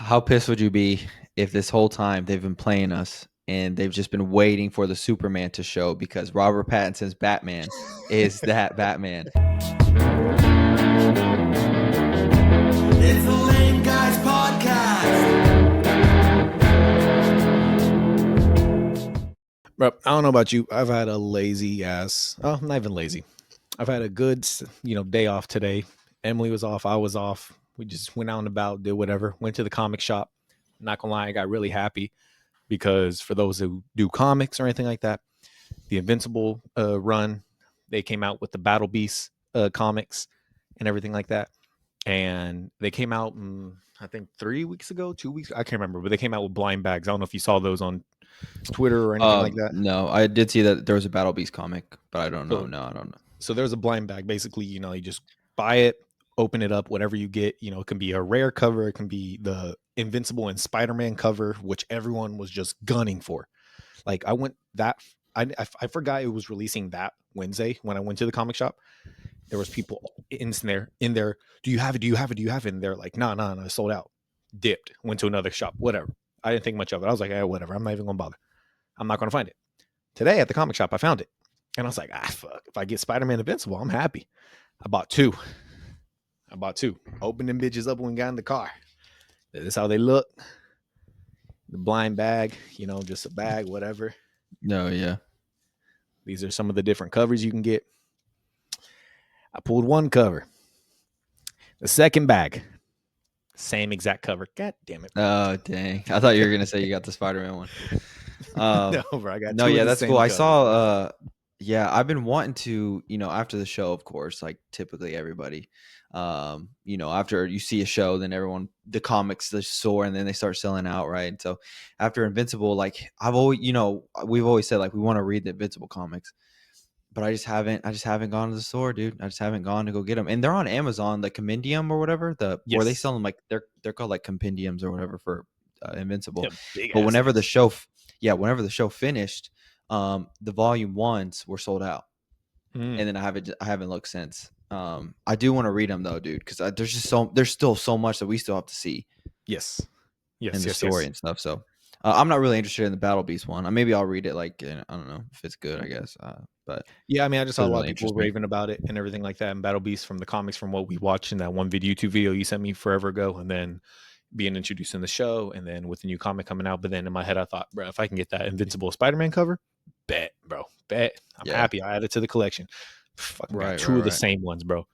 How pissed would you be if this whole time they've been playing us and they've just been waiting for the Superman to show because Robert Pattinson's Batman is that Batman? It's the Lame Guys Podcast. Bro, I don't know about you. I've had a lazy ass. Oh, not even lazy. I've had a good, day off today. Emily was off. I was off. We just went out and about, did whatever. Went to the comic shop. Not gonna lie, I got really happy because for those who do comics or anything like that, the Invincible run, they came out with the Battle Beast comics and everything like that. And they came out, I think 3 weeks ago, 2 weeks. I can't remember, but they came out with blind bags. I don't know if you saw those on Twitter or anything like that. No, I did see that there was a Battle Beast comic, but I don't know. So- No, I don't know. So there's a blind bag. Basically, you just buy it, open it up, whatever you get. It can be a rare cover. It can be the Invincible and Spider-Man cover, which everyone was just gunning for. Like I forgot it was releasing that Wednesday when I went to the comic shop. There was people in there. Do you have it? Do you have it? Do you have it? And they're like, no, sold out. Dipped. Went to another shop. Whatever. I didn't think much of it. I was like, whatever. I'm not even gonna bother. I'm not gonna find it. Today at the comic shop, I found it. And I was like, fuck. If I get Spider-Man Invincible, I'm happy. I bought two. Opened them bitches up when we got in the car. This is how they look. The blind bag, just a bag, whatever. No, yeah. These are some of the different covers you can get. I pulled one cover. The second bag, same exact cover. God damn it. Oh, dang. I thought you were going to say you got the Spider-Man one. No, bro, I got no, two yeah, of the that's same cool. I cover. saw, I've been wanting to, after the show, of course, like typically everybody, after you see a show, then the comics, they soar and then they start selling out, right? And so after Invincible, like we've always said, like, we want to read the Invincible comics, but I just haven't gone to the store, dude. I just haven't gone to go get them. And they're on Amazon, the Compendium or whatever, or they sell them like, they're called like compendiums or whatever for Invincible. Yeah, but whenever the show finished, the volume ones were sold out, and then I haven't looked since. I do want to read them though, dude, because there's still so much that we still have to see. Yes, in the story and stuff. So I'm not really interested in the Battle Beast one. Maybe I'll read it, like, I don't know if it's good, I guess. But yeah, I mean, I just saw a lot really of people raving about it and everything like that. And Battle Beast from the comics, from what we watched in that one YouTube video you sent me forever ago, and then being introduced in the show, and then with the new comic coming out. But then in my head, I thought, bro, if I can get that Invincible Spider-Man cover, bet. I'm happy. I added to the collection. Fucking got two of the same ones, bro.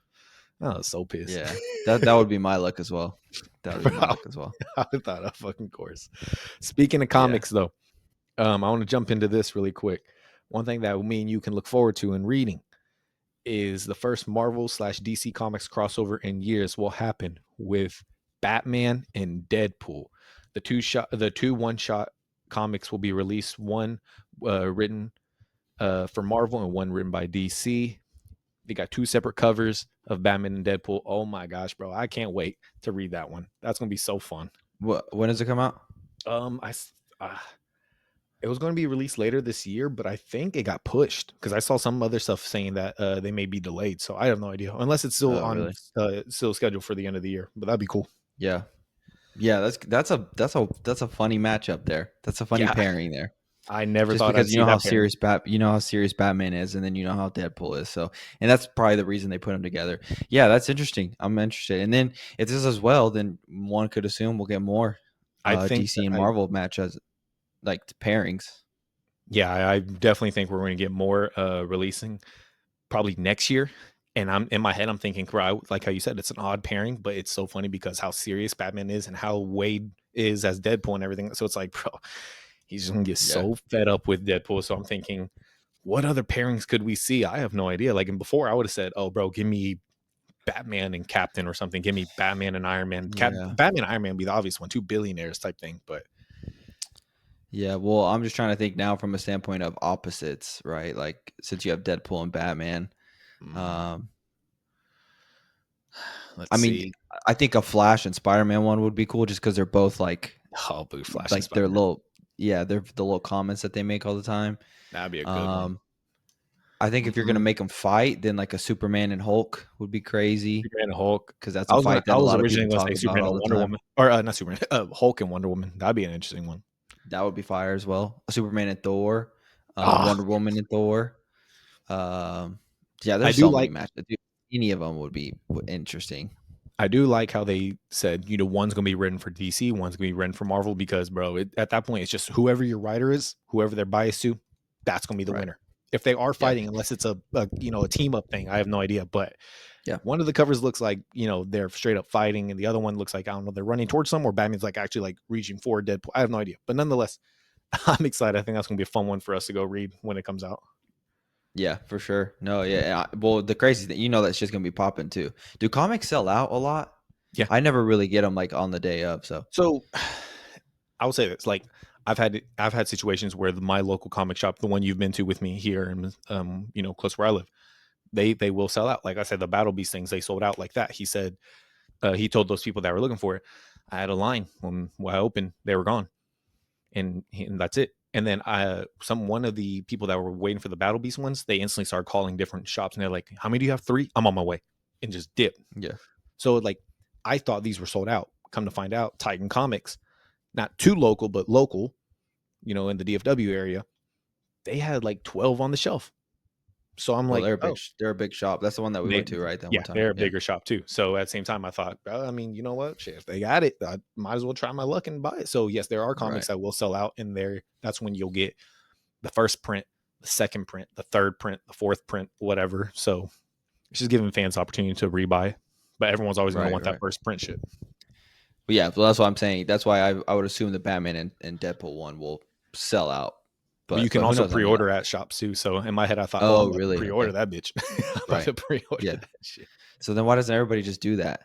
I was so pissed. Yeah, that would be my luck as well. That would be my luck as well. I thought, of fucking course. Speaking of comics, though, I want to jump into this really quick. One thing that me and you can look forward to in reading is the first Marvel/DC Comics crossover in years will happen with Batman and Deadpool. The two one-shot comics will be released, one written for Marvel and one written by DC. They got two separate covers of Batman and Deadpool. Oh my gosh, bro. I can't wait to read that one. That's going to be so fun. When does it come out? It was going to be released later this year, but I think it got pushed because I saw some other stuff saying that they may be delayed. So I have no idea, unless it's still still scheduled for the end of the year. But that'd be cool. Yeah, that's a funny matchup there. That's a funny pairing there. I never just thought because how serious Batman is, and then how Deadpool is. So, and that's probably the reason they put them together. Yeah, that's interesting. I'm interested. And then if this as well, then one could assume we'll get more I think DC and Marvel matches, like pairings. Yeah, I definitely think we're going to get more releasing probably next year. And I'm in my head, I'm thinking, like how you said, it's an odd pairing, but it's so funny because how serious Batman is and how Wade is as Deadpool and everything. So it's like, bro, he's just gonna get so fed up with Deadpool. So I'm thinking, what other pairings could we see? I have no idea. Like, and before I would have said, oh, bro, give me Batman and Captain or something. Give me Batman and Iron Man. Batman and Iron Man would be the obvious one, two billionaires type thing. But yeah, well, I'm just trying to think now from a standpoint of opposites, right? Like, since you have Deadpool and Batman, I mean, I think a Flash and Spider-Man one would be cool, just because they're both like, Flash, like they're little, they're the little comments that they make all the time. That'd be a good one. I think if you're gonna make them fight, then like a Superman and Hulk would be crazy Superman and Hulk. because that's a fight I that a was lot of originally people gonna talk say about Superman all and the Wonder time. Woman, or not Superman, Hulk and Wonder Woman. That'd be an interesting one. That would be fire as well. A Superman and Thor, Ah, Wonder Woman and Thor. Um, yeah, I there's do so many like matches. Dude, any of them would be interesting. I do like how they said, one's gonna be written for DC, one's gonna be written for Marvel, because bro, at that point it's just whoever your writer is, whoever they're biased to, that's gonna be the Right. winner. If they are Yeah. fighting, unless it's a team up thing, I have no idea. But Yeah. one of the covers looks like they're straight up fighting, and the other one looks like, I don't know, they're running towards some, or Batman's like actually like reaching for Deadpool. I have no idea, but nonetheless, I'm excited. I think that's gonna be a fun one for us to go read when it comes out. Yeah, for sure. No, yeah. Well, the crazy thing, that shit's gonna be popping too. Do comics sell out a lot? Yeah. I never really get them like on the day of. So So I will say this: like I've had situations where my local comic shop, the one you've been to with me here, and close where I live, they will sell out. Like I said, the Battle Beast things, they sold out like that. He said he told those people that were looking for it, I had a line when I opened, they were gone, and that's it. And then one of the people that were waiting for the Battle Beast ones, they instantly started calling different shops, and they're like, "How many do you have? 3? I'm on my way," and just dip. yeah. So like, I thought these were sold out. Come to find out, Titan Comics, not too local, but local, in the DFW area, they had like 12 on the shelf. So I'm Well, like, oh, they're a big shop. That's the one that we went to, right? That yeah, one time. they're a Yeah. bigger shop too. So at the same time, I thought, I mean, you know what? Shit, if they got it, I might as well try my luck and buy it. So yes, there are Right. comics that will sell out in there. That's when you'll get the first print, the second print, the third print, the fourth print, whatever. So it's just giving fans opportunity to rebuy. But everyone's always going to Right. want that Right. first print shit. But yeah, well, that's what I'm saying. That's why I would assume the Batman and Deadpool one will sell out. But you can But who also knows? I mean, pre-order at shops too. So in my head, I thought, oh, I'm oh, about to really? pre-order Okay. that bitch. I'm about Right. to pre-order Yeah. that shit. So then why doesn't everybody just do that?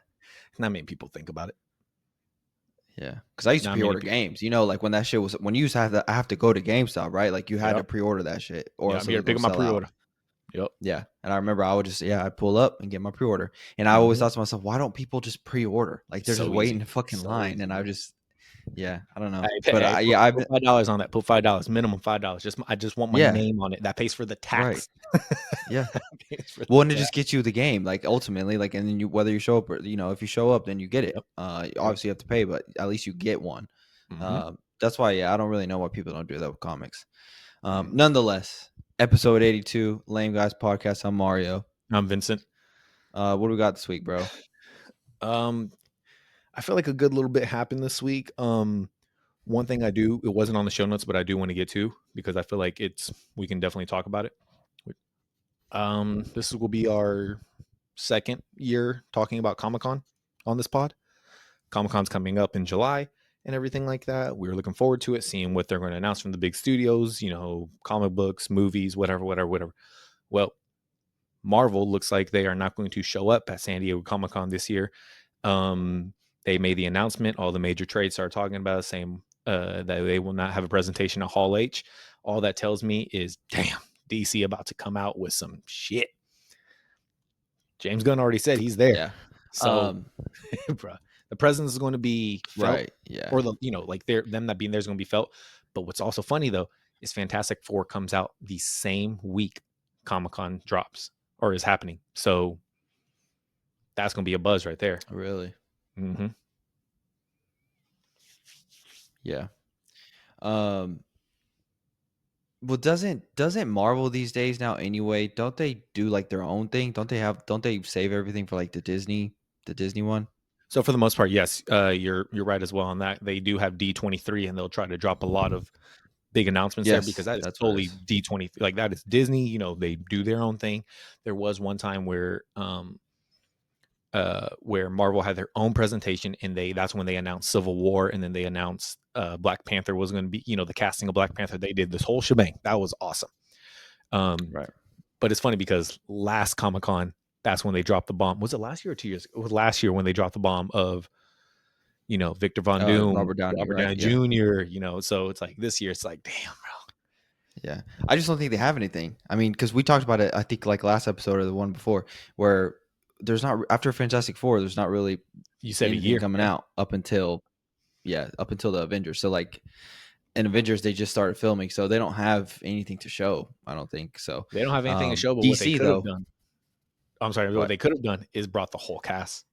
Not many people think about it. Yeah, because I used to Not many pre-order people. games. Like when that shit was when you used to I have to go to GameStop, right? Like you had to Yep. pre-order that shit, or Yeah, else I'm it here was to pick gonna up my sell out. pre-order. Yep. Yeah, and I remember I would just I'd pull up and get my pre-order, and I always Mhm. thought to myself, why don't people just pre-order? Like It's they're just so waiting easy. in fucking So line, easy, and bro. I don't know, Hey, but hey, yeah, I've put $5 on that. Put $5, minimum $5. I just want my yeah, name on it. That pays for the right, tax. yeah. That pays for Well, the and it tax. just gets you the game, like ultimately, like, and then whether you show up or if you show up, then you get it. Yep. Yep. Obviously you have to pay, but at least you get one. Mhm. That's why, I don't really know why people don't do that with comics. Mhm. Nonetheless, episode 82, Lame Guys Podcast. I'm Mario. I'm Vincent. What do we got this week, bro? Um, I feel like a good little bit happened this week. One thing it wasn't on the show notes, but I do want to get to, because I feel like we can definitely talk about it. This will be our second year talking about Comic-Con on this pod. Comic-Con's coming up in July and everything like that. We're looking forward to it, seeing what they're going to announce from the big studios, comic books, movies, whatever, whatever, whatever. Well, Marvel looks like they are not going to show up at San Diego Comic-Con this year. They made the announcement. All the major trades started talking about it, saying that they will not have a presentation at Hall H. All that tells me is, damn, DC about to come out with some shit. James Gunn already said he's there. Yeah. So, bruh, the presence is going to be felt, Right. Yeah. or like them not being there is going to be felt. But what's also funny though is Fantastic Four comes out the same week Comic-Con drops or is happening. So that's going to be a buzz right there. Really. Mm-hmm. Yeah. Well, doesn't Marvel these days now anyway? Don't they do like their own thing? Don't they save everything for like the Disney one? So for the most part, yes, you're right as well on that. They do have D23, and they'll try to drop a lot of big announcements there, because Yes, that is that's what it solely is. D20. Like that is Disney. They do their own thing. There was one time where Marvel had their own presentation, and that's when they announced Civil War, and then they announced Black Panther was going to be, the casting of Black Panther. They did this whole shebang. That was awesome. Right. But it's funny because last Comic-Con, that's when they dropped the bomb. Was it last year or 2 years ago? It was last year when they dropped the bomb of, Victor Von Doom, Robert Downey, Robert right? Downey Yeah. Jr., so it's like this year, it's like, damn, bro. Yeah. I just don't think they have anything. I mean, because we talked about it, I think like last episode or the one before, where there's not after Fantastic Four, there's not really You said a anything year. coming Yeah. out up until the Avengers. So like and Avengers, they just started filming, so they don't have anything to show. I don't think so. They don't have anything to show, but what they DC could have though, done. I'm sorry, what what? they could have done is brought the whole cast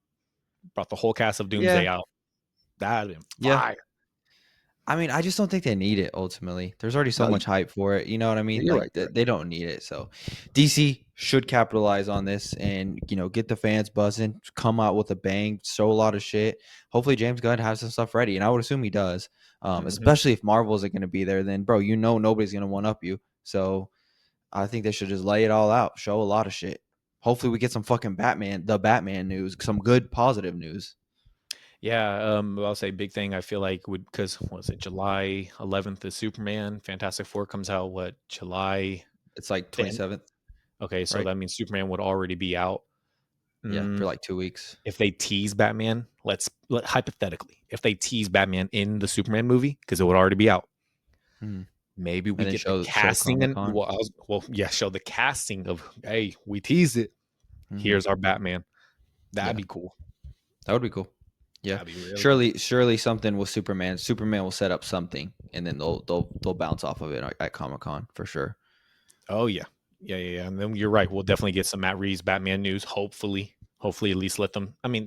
of Yeah, Doomsday out. That'd have been yeah. fire. I mean, I just don't think they need it ultimately. There's already so No, much hype for it. You know what I mean? you're right. Like they don't need it. So DC should capitalize on this and get the fans buzzing, come out with a bang, show a lot of shit. Hopefully James Gunn has some stuff ready, and I would assume he does. Mhm. Especially if Marvel isn't going to be there, then bro, nobody's going to one up you. So I think they should just lay it all out, show a lot of shit. Hopefully we get some fucking the Batman news, some good positive news. Yeah, I'll say big thing. I feel like would because was it July 11th is Superman. Fantastic Four comes out what July It's like 10th. 27th, Okay, so right? that means Superman would already be out. Yeah, for Mm, like 2 weeks. if they tease Batman, hypothetically, if they tease Batman in the Superman movie because it would already be out, Mhm. maybe we And then get the show casting Comic and Con. yeah, show the casting of hey, we teased it. Mhm. Here's our Batman. That'd Yeah, be cool. that would be cool. Yeah, That'd be really cool. surely something with Superman. Superman will set up something, and then they'll bounce off of it at Comic Con for sure. Oh yeah. Yeah. And then you're right. We'll definitely get some Matt Reeves Batman news. Hopefully, at least let them. I mean,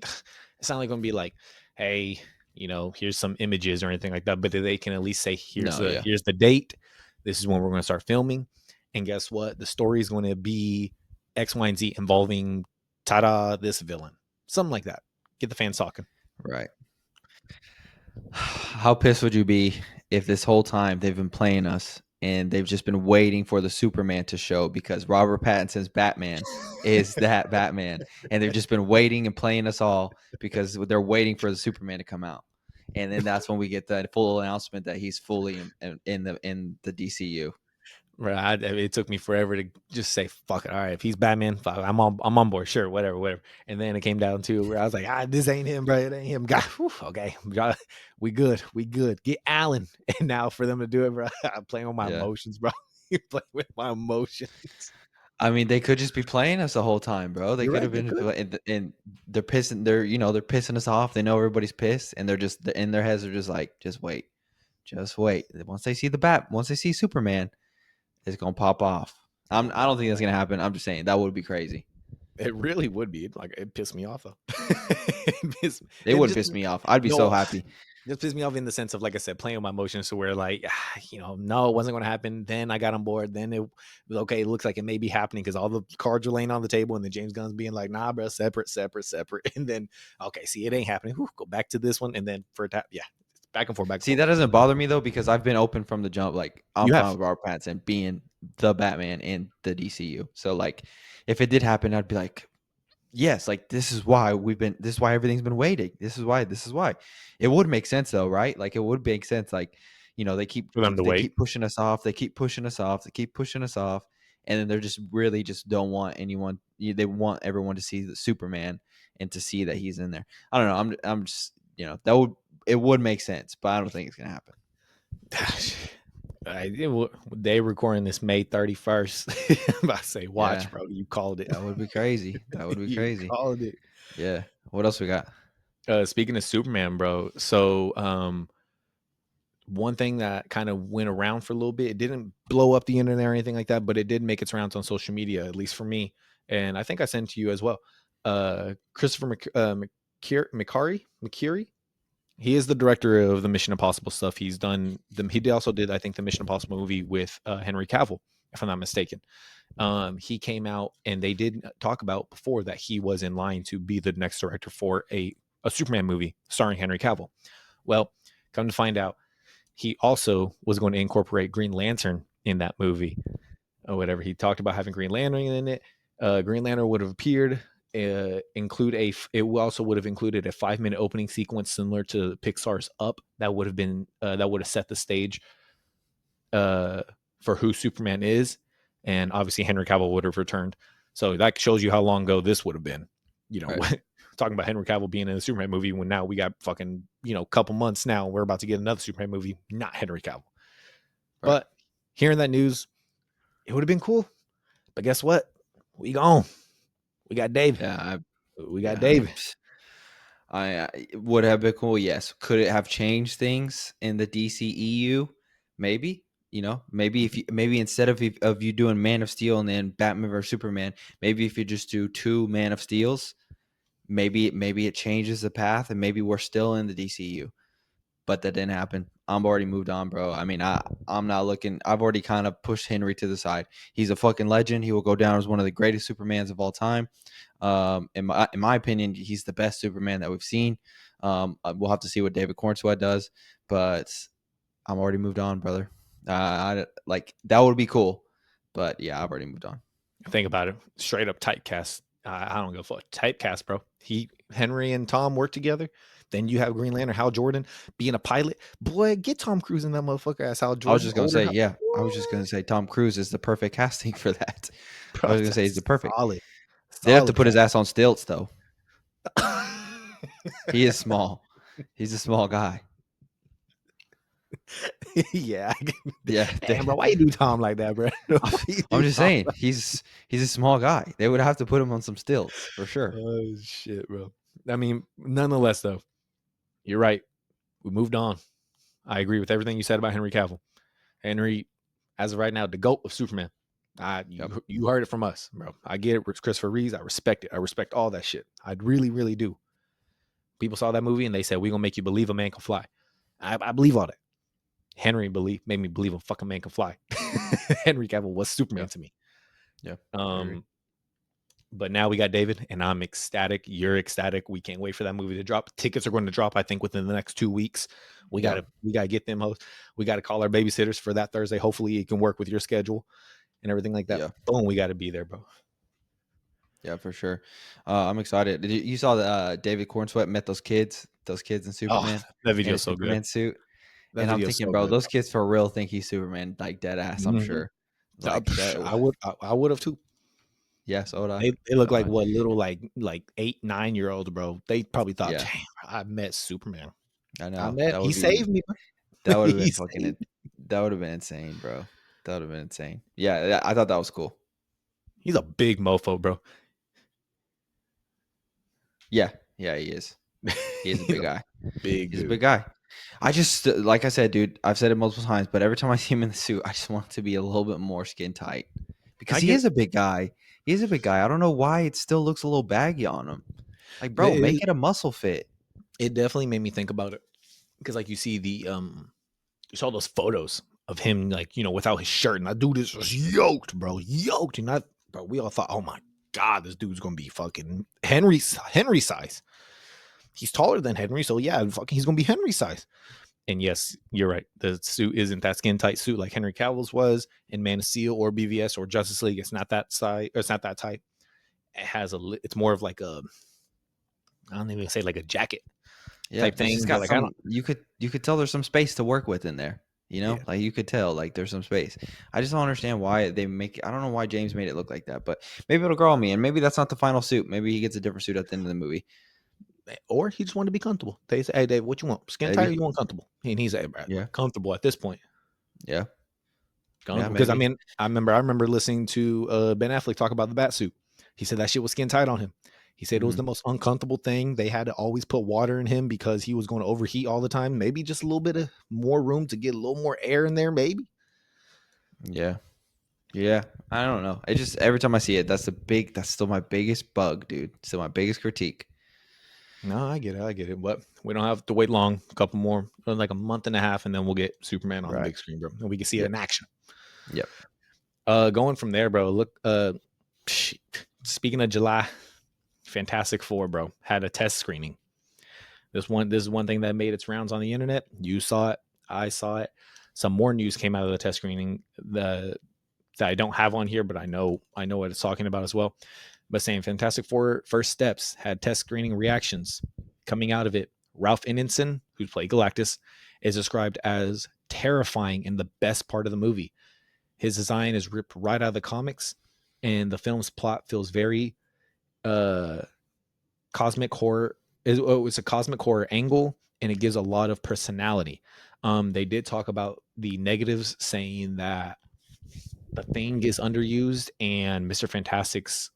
it's not like going to be like, hey, here's some images or anything like that. But they can at least say, No, yeah, here's the date. This is when we're going to start filming. And guess what? The story is going to be X, Y, and Z involving ta-da, this villain, something like that. Get the fans talking. right. How pissed would you be if this whole time they've been playing us and they've just been waiting for the Superman to show because Robert Pattinson's Batman is that Batman, and they've just been waiting and playing us all because they're waiting for the Superman to come out, and then that's when we get the full announcement that he's fully in the DCU. Right, it took me forever to just say fuck it. All right, if he's Batman, fuck, I'm on board. Sure, whatever. And then it came down to where I was like, this ain't him, bro. It ain't him. God, okay, we good. Get Allen. And now for them to do it, bro, I'm playing with my Yeah. emotions, bro. You play with my emotions. I mean, they could just be playing us the whole time, bro. They You're could right. have They been, could. and they're pissing. They're pissing us off. They know everybody's pissed, and they're just in their heads. They're just like, just wait, just wait. Once they see Superman, it's gonna pop off. I don't think that's gonna happen. I'm just saying that would be crazy. It really would be. Like it pissed me off though. They It wouldn't just piss me off. I'd be so no. happy. Just pissed me off in the sense of, like I said, playing with my emotions. So where like, no, it wasn't going to happen. Then I got on board. Then it was okay. It looks like it may be happening because all the cards are laying on the table, and then James Gunn's being like, nah, bro, separate. And then, okay, see, it ain't happening. Whew, go back to this one. And then for that, yeah, it's back and forth, back and See, forth. that doesn't bother me though because I've been open from the jump. Like I'm You fine have. with Robert Pattinson being the Batman in the DCU. So like, if it did happen, I'd be like, yes, like this is why everything's been waiting. This is why. It would make sense though, right? Like it would make sense. Like, For them to they wait. keep pushing us off, they keep pushing us off, they keep pushing us off, and then they're just really just don't want anyone. They want everyone to see the Superman and to see that he's in there. I don't know. I'm just it would make sense, but I don't think it's gonna happen. They recording this May 31st. I'm about to say, Yeah, watch, bro. You called it. that would be crazy. That would be You crazy. called it. Yeah. What else we got? Speaking of Superman, bro. So, one thing that kind of went around for a little bit, it didn't blow up the internet or anything like that, but it did make its rounds on social media, at least for me. And I think I sent to you as well. Christopher McCurry. He is the director of the Mission Impossible stuff. He's done them. Also did, I think, the Mission Impossible movie with Henry Cavill, if I'm not mistaken. He came out and they did talk about before that he was in line to be the next director for a Superman movie starring Henry Cavill. Well, come to find out, he also was going to incorporate Green Lantern in that movie or whatever. He talked about having Green Lantern in it. Green Lantern would have appeared. It also would have included a 5-minute opening sequence similar to Pixar's Up that would have set the stage for who Superman is, and obviously Henry Cavill would have returned. So that shows you how long ago this would have been. Right. Talking about Henry Cavill being in a Superman movie when now we got fucking couple months now we're about to get another Superman movie, not Henry Cavill. Right. But hearing that news, it would have been cool. But guess what? We gone. We got David. Yeah. We got David. I would have been cool. Yes. Could it have changed things in the DCEU? maybe, maybe if you maybe instead of you doing Man of Steel and then Batman vs Superman, maybe if you just do 2 Man of Steels, maybe it changes the path and maybe we're still in the DCU. But that didn't happen. I'm already moved on, bro. I mean, I'm not looking. I've already kind of pushed Henry to the side. He's a fucking legend. He will go down as one of the greatest Supermans of all time. In my opinion, he's the best Superman that we've seen. We'll have to see what David Cornsweet does, but I'm already moved on, brother. Like that would be cool, but yeah, I've already moved on. Think about it. Straight up typecast. I don't go for typecast, bro. Henry and Tom work together. Then you have Green Lantern, Hal Jordan being a pilot. Boy, get Tom Cruise in that motherfucker as Hal I was Jordan. just gonna Older say, Hal. yeah, I was just What? gonna say Tom Cruise is the perfect casting for that. I Bro, was gonna say he's the that's perfect. solid. They'd have to Solid put his cast. ass on stilts though. He is small. He's a small guy. Yeah. Yeah, Damn, bro. Why you do Tom like that, bro? Why you I'm do just Tom saying like he's a small guy. They would have to put him on some stilts for sure. Oh, shit, bro. I mean, nonetheless, though, you're right. We moved on. I agree with everything you said about Henry Cavill. Henry, as of right now, the GOAT of Superman. Yep. You heard it from us, bro. I get it. It's Christopher Reeves. I respect it. I respect all that shit. I really, really do. People saw that movie and they said, we're going to make you believe a man can fly. I believe all that. Henry made me believe a fucking man can fly. Henry Cavill was Superman Yeah. to me. Yeah. I agree. But now we got David, and I'm ecstatic. You're ecstatic. We can't wait for that movie to drop. Tickets are going to drop, I think, within the next 2 weeks. We Yep. gotta get them hosts. We gotta call our babysitters for that Thursday. Hopefully, it can work with your schedule and everything like that. Yeah. Boom, we got to be there, bro. Yeah, for sure. I'm excited. You saw that David Cornsweet met those kids in Oh, Superman that in video's his so good. Superman suit. That And I'm video's thinking, so bro, good, those kids for real think he's Superman, like dead ass, bro. I'm Mhm. sure. Like that. I would have too. Yeah, so would I. They look So would like I. what little like 8, 9 year olds, bro. They probably thought, Yeah, damn, I met Superman. I know. He saved me, bro. That would have He been saved me. that would have been insane, bro. That would have been insane. Yeah, I thought that was cool. He's a big mofo, bro. Yeah, yeah, he is. He is a He's big a guy. big He's a big dude. guy. I just like I said, dude. I've said it multiple times, but every time I see him in the suit, I just want it to be a little bit more skin tight because I he get is a big guy. He is a big guy. I don't know why it still looks a little baggy on him. Like, bro, make it. it a muscle fit. It definitely made me think about it because, like, you see you saw those photos of him, like, without his shirt, and that dude is just yoked, bro, yoked, and bro, we all thought, oh my god, this dude's gonna be fucking Henry size. He's taller than Henry, so yeah, fucking, he's gonna be Henry size. And yes, you're right. The suit isn't that skin tight suit like Henry Cavill's was in Man of Steel or BVS or Justice League. It's not that size. It's not that tight. It has it's more of like a, I don't even say like a jacket Yeah, type it's just thing. But got like, I don't. some. You could tell there's some space to work with in there. Yeah, Like you could tell, like there's some space. I just don't understand why they make. I don't know why James made it look like that, but maybe it'll grow on me, and maybe that's not the final suit. Maybe he gets a different suit at the end of the movie. or he just wanted to be comfortable. They say, "Hey, Dave, what you want? Skin tight or Maybe. you want comfortable?" And he's like, "Brad, Yeah. comfortable at this point." Yeah. Yeah. Comfortable because I Maybe. mean, I remember listening to Ben Affleck talk about the bat suit. He said that shit was skin tight on him. He said it was Hmm. the most uncomfortable thing. They had to always put water in him because he was going to overheat all the time. Maybe just a little bit of more room to get a little more air in there. Maybe. Yeah. Yeah. I don't know. I just every time I see it, that's still my biggest bug, dude. Still my biggest critique. No, I get it. I get it. But we don't have to wait long. A couple more, like a month and a half, and then we'll get Superman on the Right. big screen, bro. And we can see it Yep. in action. Yep. Going from there, bro. Look, speaking of July, Fantastic Four, bro, had a test screening. This is one thing that made its rounds on the internet. You saw it, I saw it. Some more news came out of the test screening that I don't have on here, but I know what it's talking about as well. But saying Fantastic Four First Steps had test screening reactions coming out of it. Ralph Ineson, who played Galactus, is described as terrifying in the best part of the movie. His design is ripped right out of the comics, and the film's plot feels very cosmic horror. It's a cosmic horror angle, and it gives a lot of personality. They did talk about the negatives, saying that the Thing is underused and Mr. Fantastic's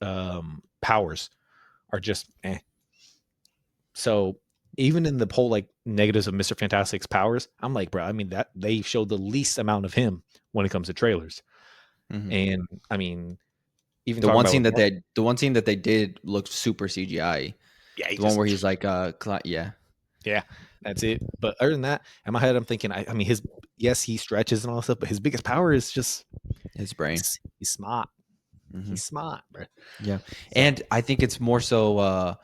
powers are just eh. So even in the whole like negatives of Mr. Fantastic's powers, I'm like, bro, I mean that they showed the least amount of him when it comes to trailers. Mhm. And I mean, even talking about with The one scene that they did looked super CGI. yeah, he The one just where he's like, yeah, yeah, that's it. But other than that, in my head, I'm thinking, I mean, his yes, he stretches and all that stuff, but his biggest power is just his brain. he's smart. Hmm. He's smart, bro. Yeah, So and I think it's more so.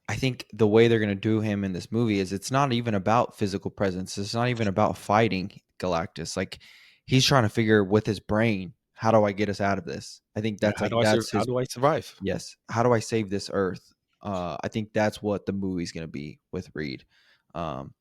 I think the way they're gonna do him in this movie is it's not even about physical presence. It's not even about fighting Galactus. Like he's trying to figure with his brain, how do I get us out of this? I think yeah, that's like that's how his do I survive? yes. How do I save this Earth? I think that's what the movie's gonna be with Reed. Um,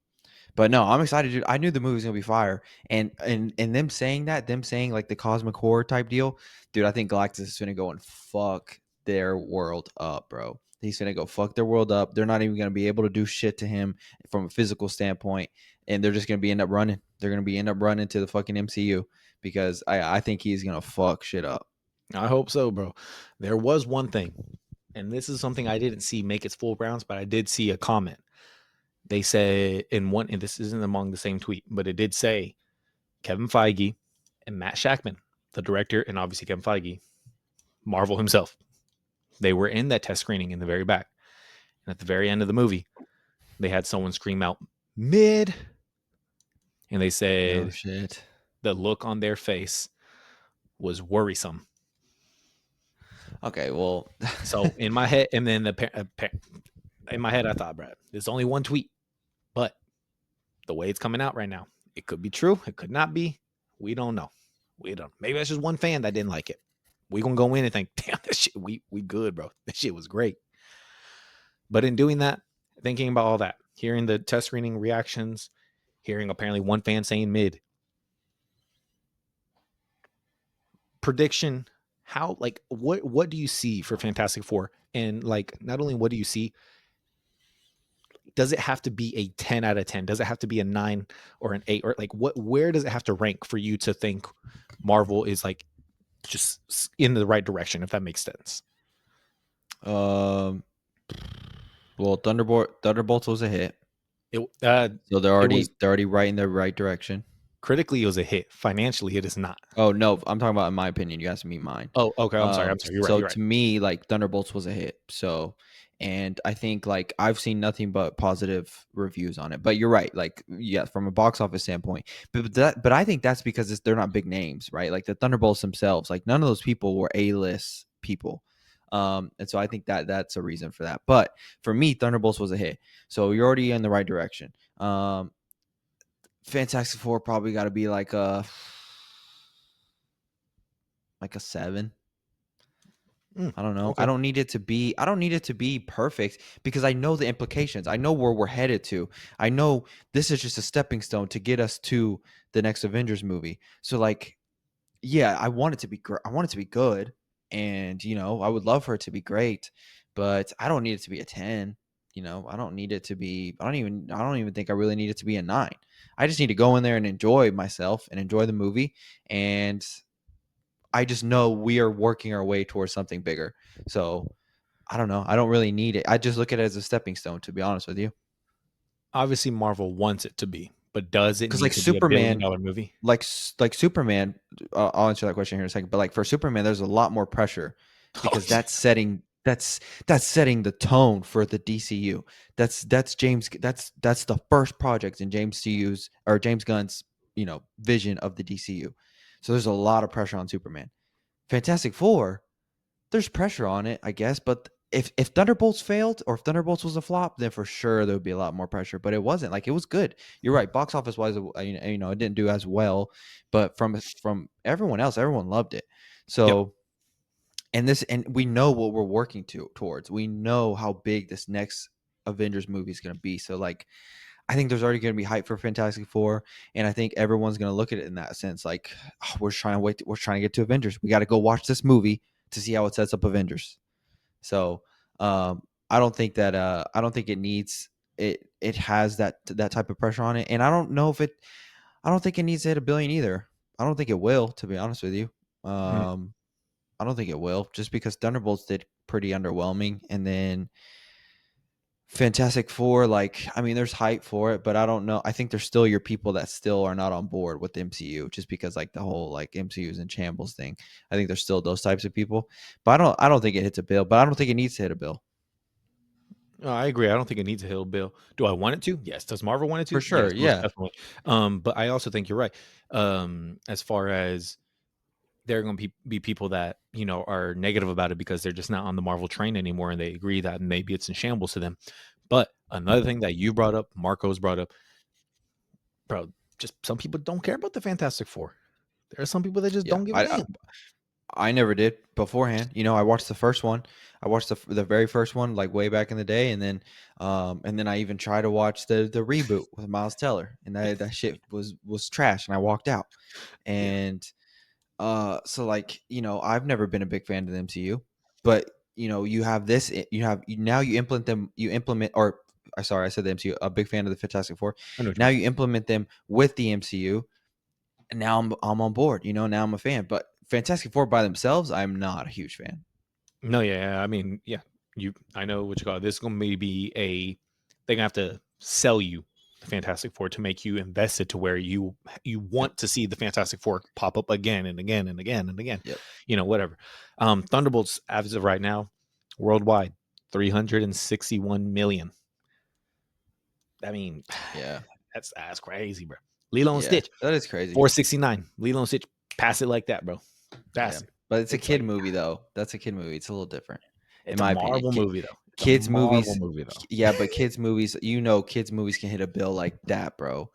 But no, I'm excited, dude. I knew the movie was gonna be fire, and them saying that, them saying like the cosmic horror type deal, dude. I think Galactus is gonna go and fuck their world up, bro. He's gonna go fuck their world up. They're not even gonna be able to do shit to him from a physical standpoint, and they're just gonna be end up running. They're gonna be end up running to the fucking MCU because I think he's gonna fuck shit up. I hope so, bro. There was one thing, and this is something I didn't see make its full rounds, but I did see a comment. They said in one, and this isn't among the same tweet, but it did say Kevin Feige and Matt Shackman, the director, and obviously Kevin Feige, Marvel himself. They were in that test screening in the very back. And at the very end of the movie, they had someone scream out mid. And they No said shit. the look on their face was worrisome. Okay, well, So in my head, and then in my head, I thought, Brad, there's only one tweet, but the way it's coming out right now, it could be true. It could not be. We don't know. We don't. Maybe that's just one fan that didn't like it. We gonna go in and think, damn, this shit, we good, bro. This shit was great. But in doing that, thinking about all that, hearing the test screening reactions, hearing apparently one fan saying mid, prediction, how like what do you see for Fantastic Four? And like not only what do you see, does it have to be a 10 out of 10? Does it have to be a 9 or an 8 or like what where does it have to rank for you to think Marvel is like just in the right direction if that makes sense? um, well, Thunderbolts was a hit. It So it was they're already right in the right direction. critically it was a hit. Financially it is not. Oh no, I'm talking about in my opinion. You asked me mine. Oh, okay. I'm sorry. I'm sorry. You're right. So You're right. to me, like Thunderbolts was a hit. So, and I think like I've seen nothing but positive reviews on it. But you're right. Like yeah, from a box office standpoint, but I think that's because they're not big names, right? Like the Thunderbolts themselves, like none of those people were A-list people. And so I think that that's a reason for that. But for me, Thunderbolts was a hit. So you're already in the right direction. Fantastic Four probably got to be like a 7. Mm, I don't know. okay. I don't need it to be perfect because I know the implications. I know where we're headed to. I know this is just a stepping stone to get us to the next Avengers movie. So like, yeah, I want it to be I want it to be good, and I would love for it to be great, but I don't need it to be a 10. I don't need it to be. I don't even think I really need it to be a 9. I just need to go in there and enjoy myself and enjoy the movie, and I just know we are working our way towards something bigger. So I don't know. I don't really need it. I just look at it as a stepping stone, to be honest with you. Obviously, Marvel wants it to be, but does it Because need like to be a billion Superman, dollar movie? like Superman, I'll answer that question here in a second. But like for Superman, there's a lot more pressure Oh, because that's setting the tone for the DCU. That's James. That's the first project in James Gunn's vision of the DCU. So there's a lot of pressure on Superman. Fantastic Four, there's pressure on it, I guess. But if Thunderbolts failed or if Thunderbolts was a flop, then for sure there would be a lot more pressure. But it wasn't. Like it was good. You're right. Box office wise, it didn't do as well. But from everyone else, everyone loved it. yep. So and we know what we're working towards. We know how big this next Avengers movie is going to be. So like I think there's already going to be hype for Fantastic Four, and I think everyone's going to look at it in that sense. Like, oh, we're trying to get to Avengers. We got to go watch this movie to see how it sets up Avengers. So, I don't think it needs it. It has that type of pressure on it, and I don't know if it. I don't think it needs to hit a billion either. I don't think it will, to be honest with you. Mm. Um, I don't think it will, just because Thunderbolts did pretty underwhelming, and then Fantastic Four, like, I mean, there's hype for it, but I don't know. I think there's still your people that still are not on board with the MCU just because like the whole like MCU is in shambles thing. I think there's still those types of people, but I don't think it hits a bill, but I don't think it needs to hit a bill No, I agree. I don't think it needs a hill bill. Do I want it to? Yes. Does Marvel want it for to? sure. Yes, most Yeah. definitely. But I also think you're right. As far as there are going to be people that are negative about it because they're just not on the Marvel train anymore, and they agree that maybe it's in shambles to them. But another thing that you brought up, Marco's brought up, bro, just some people don't care about the Fantastic Four. There are some people that just Yeah. don't give a I damn. I never did beforehand. I watched the first one. I watched the very first one like way back in the day, and then I even tried to watch the reboot with Miles Teller, and that shit was trash, and I walked out. Yeah, And so like I've never been a big fan of the MCU, but you have this, now you implement them, or sorry, I said the MCU. A big fan of the Fantastic Four. I know what you Now mean. you implement them with the MCU, and now I'm on board. Now I'm a fan. But Fantastic Four by themselves, I'm not a huge fan. No, yeah, I mean, yeah, I know what you call it. This is going to be they're gonna have to sell you the Fantastic Four to make you invested to where you Yep. want to see the Fantastic Four pop up again and again and again and again, Yep. whatever. Thunderbolts as of right now, worldwide, 361 million. I mean, Yeah. that's crazy, bro. Lilo and Yeah. Stitch, That is crazy. 469. Lilo and Stitch, pass it like that, bro. Yeah. Pass it. But it's a It's kid like movie though. That's a kid movie. It's a little different, in it's a my opinion. Marvel movie though. It's a Kids Marvel movies, movie though. yeah, but kids movies can hit a bill like that, bro.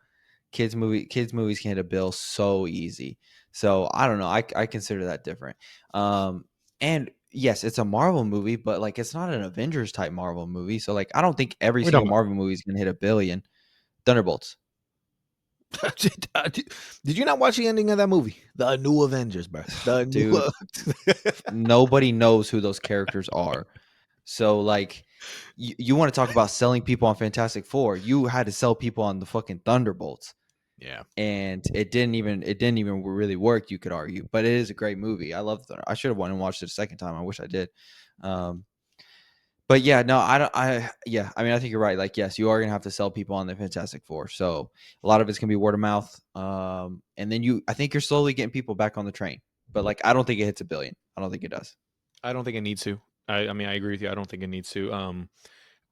Kids movies can hit a bill so easy. So I don't know. I consider that different. And yes, it's a Marvel movie, but like it's not an Avengers type Marvel movie. So like I don't think every We're single talking Marvel movie is gonna hit a billion. Thunderbolts, Did you not watch the ending of that movie? The New Avengers, bro. The new. dude. Nobody knows who those characters are. So like you want to talk about selling people on Fantastic Four? You had to sell people on the fucking Thunderbolts, Yeah, and it didn't even really work. You could argue, but it is a great movie. I love Thunder. I should have went and watched it a second time. I wish I did. Um, but yeah, no, I don't. Yeah, I mean, I think you're right. Like, yes, you are gonna have to sell people on the Fantastic Four. So a lot of it's gonna be word of mouth. And then I think you're slowly getting people back on the train. But like, I don't think it hits a billion. I don't think it does. I don't think it needs to. I mean, I agree with you. I don't think it needs to.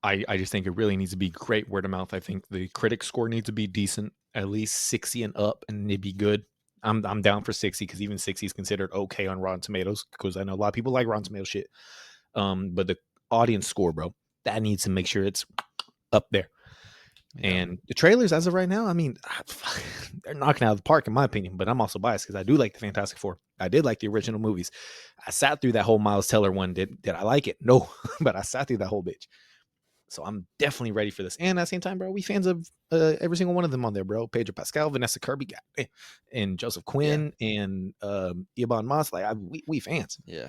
I just think it really needs to be great word of mouth. I think the critic score needs to be decent, at least 60 and up, and it'd be good. I'm down for 60 because even 60 is considered okay on Rotten Tomatoes because I know a lot of people like Rotten Tomatoes shit. But the audience score, bro, that needs to make sure it's up there. Yeah. And the trailers, as of right now, I mean, they're knocking out of the park, in my opinion. But I'm also biased because I do like the Fantastic Four. I did like the original movies. I sat through that whole Miles Teller one. Did I like it? No, but I sat through that whole bitch. So I'm definitely ready for this. And at the same time, bro, we fans of every single one of them on there, bro. Pedro Pascal, Vanessa Kirby, and Joseph Yeah. Quinn, and Ebon Moss. Like, we fans. Yeah.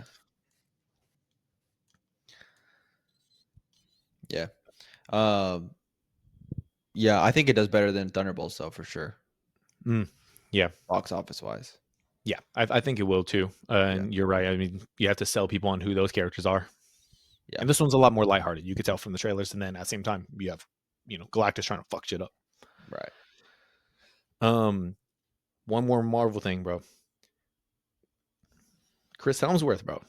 Yeah. Um, yeah, I think it does better than Thunderbolts, though, for sure. Yeah. Box office wise. Yeah, I think it will too. Yeah. And you're right. I mean, you have to sell people on who those characters are. Yeah. And this one's a lot more lighthearted. You could tell from the trailers, and then at the same time, you have Galactus trying to fuck shit up. Right. One more Marvel thing, bro. Chris Hemsworth, bro.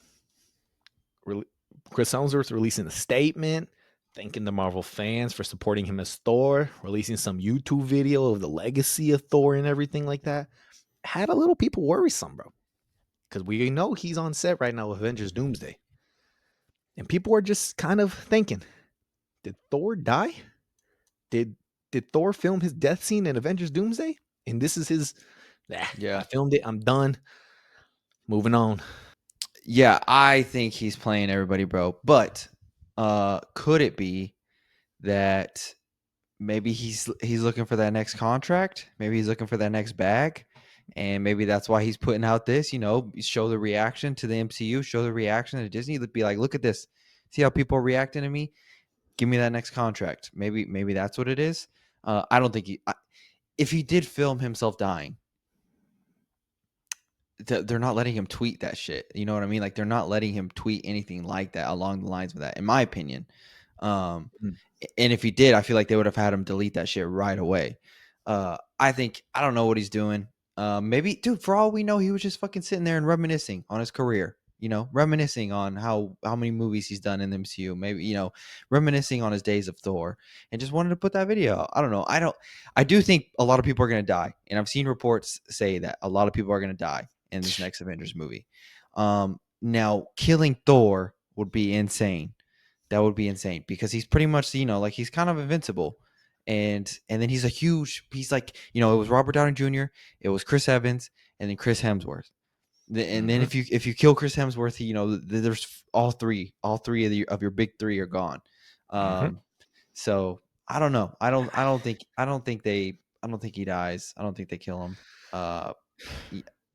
Chris Hemsworth releasing a statement, thanking the Marvel fans for supporting him as Thor, releasing some YouTube video of the legacy of Thor and everything like that. Had a little people worrisome, bro, because we know he's on set right now with Avengers Doomsday, and people are just kind of thinking, did Thor die? Did Thor film his death scene in Avengers Doomsday? And this is his. I Yeah. filmed it. I'm done. Moving on. Yeah, I think he's playing everybody, bro. But could it be that maybe he's looking for that next contract? Maybe he's looking for that next bag. And maybe that's why he's putting out this, show the reaction to the MCU, show the reaction to Disney. Be like, look at this. See how people are reacting to me? Give me that next contract. Maybe that's what it is. I don't think if he did film himself dying, they're not letting him tweet that shit. You know what I mean? Like they're not letting him tweet anything like that along the lines of that, in my opinion. Um, Mm. And if he did, I feel like they would have had him delete that shit right away. I don't know what he's doing. Maybe, dude, for all we know, he was just fucking sitting there and reminiscing on his career. Reminiscing on how many movies he's done in the MCU. Maybe reminiscing on his days of Thor, and just wanted to put that video out. I don't know. I do think a lot of people are gonna die, and I've seen reports say that a lot of people are gonna die in this next Avengers movie. Now killing Thor would be insane. That would be insane because he's pretty much, like he's kind of invincible. And then he's like, it was Robert Downey Jr., it was Chris Evans, and then Chris Hemsworth. And then Mhm. if you kill Chris Hemsworth, there's all three of your big three are gone. Mhm. So I don't know. I don't think he dies. I don't think they kill him. Uh,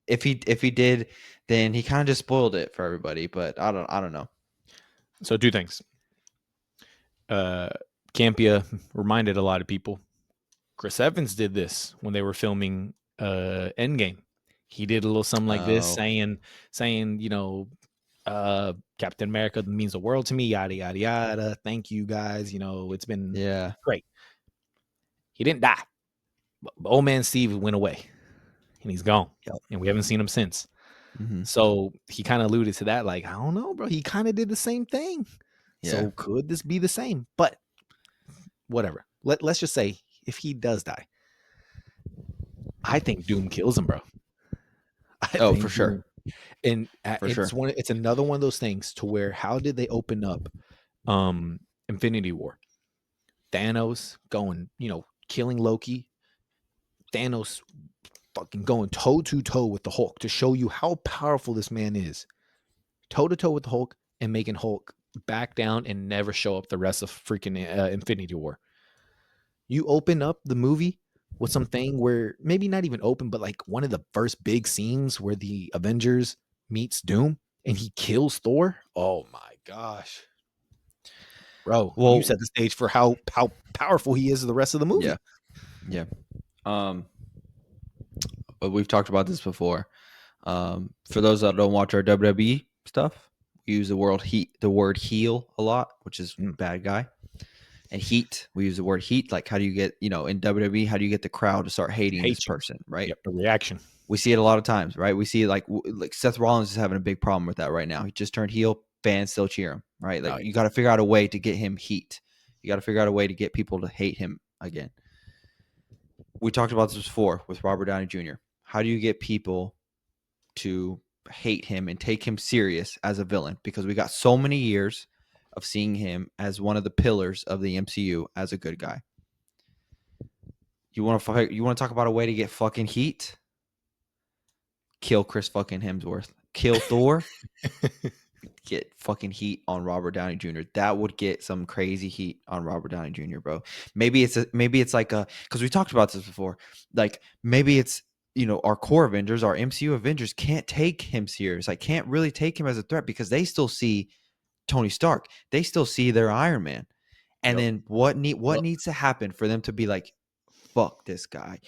if he did, then he kind of just spoiled it for everybody. But I don't know. So 2 things. Campia reminded a lot of people. Chris Evans did this when they were filming Endgame. He did a little something like this, Oh, saying, Captain America means the world to me, yada yada yada. Thank you guys. It's been yeah. great. He didn't die. But old man Steve went away and he's gone. Yep. And we haven't seen him since. Mm-hmm. So he kind of alluded to that, like, I don't know, bro. He kind of did the same thing. Yeah. So could this be the same? But whatever. Let's just say if he does die, I think Doom kills him, bro. I Oh, for think sure. Doom, and For sure. it's another one of those things to where how did they open up Infinity War? Thanos going, killing Loki. Thanos fucking going toe to toe with the Hulk to show you how powerful this man is. Toe to toe with the Hulk and making Hulk back down and never show up the rest of freaking Infinity War. You open up the movie with something where maybe not even open, but like one of the first big scenes where the Avengers meets Doom and he kills Thor. Oh my gosh. Bro, you Well, set the stage for how powerful he is the rest of the yeah. movie. Yeah. Um, but we've talked about this before. For those that don't watch our WWE stuff, we use the word heel a lot, which is Mm. bad guy. And heat, we use the word heat. Like, how do you get, in WWE, how do you get the crowd to start hating this Hate you. person, right? Yep, a reaction. We see it a lot of times, right? We see like Seth Rollins is having a big problem with that right now. He just turned heel, fans still cheer him, right? Like, Oh, you got to figure out a way to get him heat. You got to figure out a way to get people to hate him again. We talked about this before with Robert Downey Jr. How do you get people to hate him and take him serious as a villain? Because we got so many years of seeing him as one of the pillars of the MCU as a good guy. You want to talk about a way to get fucking heat? Kill Chris fucking Hemsworth. Kill Thor. Get fucking heat on Robert Downey Jr. That would get some crazy heat on Robert Downey Jr., bro. Maybe it's like because we talked about this before. Like, maybe it's our core Avengers, our MCU Avengers can't take him serious. Like, can't really take him as a threat because they still see Tony Stark. They still see their Iron Man. And yep. then what Yep. needs to happen for them to be like, fuck this guy,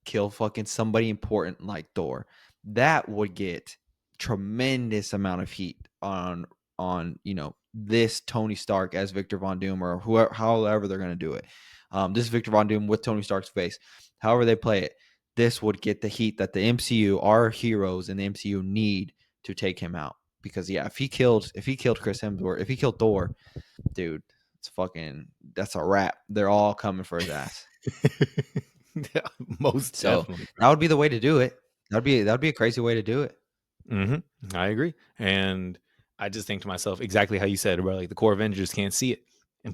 kill fucking somebody important like Thor? That would get tremendous amount of heat on this Tony Stark as Victor Von Doom, or whoever, however they're gonna do it. This is Victor Von Doom with Tony Stark's face. However they play it, this would get the heat that the MCU, our heroes in the MCU, need to take him out. Because yeah, if he killed Chris Hemsworth, if he killed Thor, dude, that's a wrap. They're all coming for his ass. Yeah, most So definitely, that bro. would be the way to do it. That'd be a crazy way to do it. I agree, and I just think to myself exactly how you said, bro. Like the core Avengers can't see it,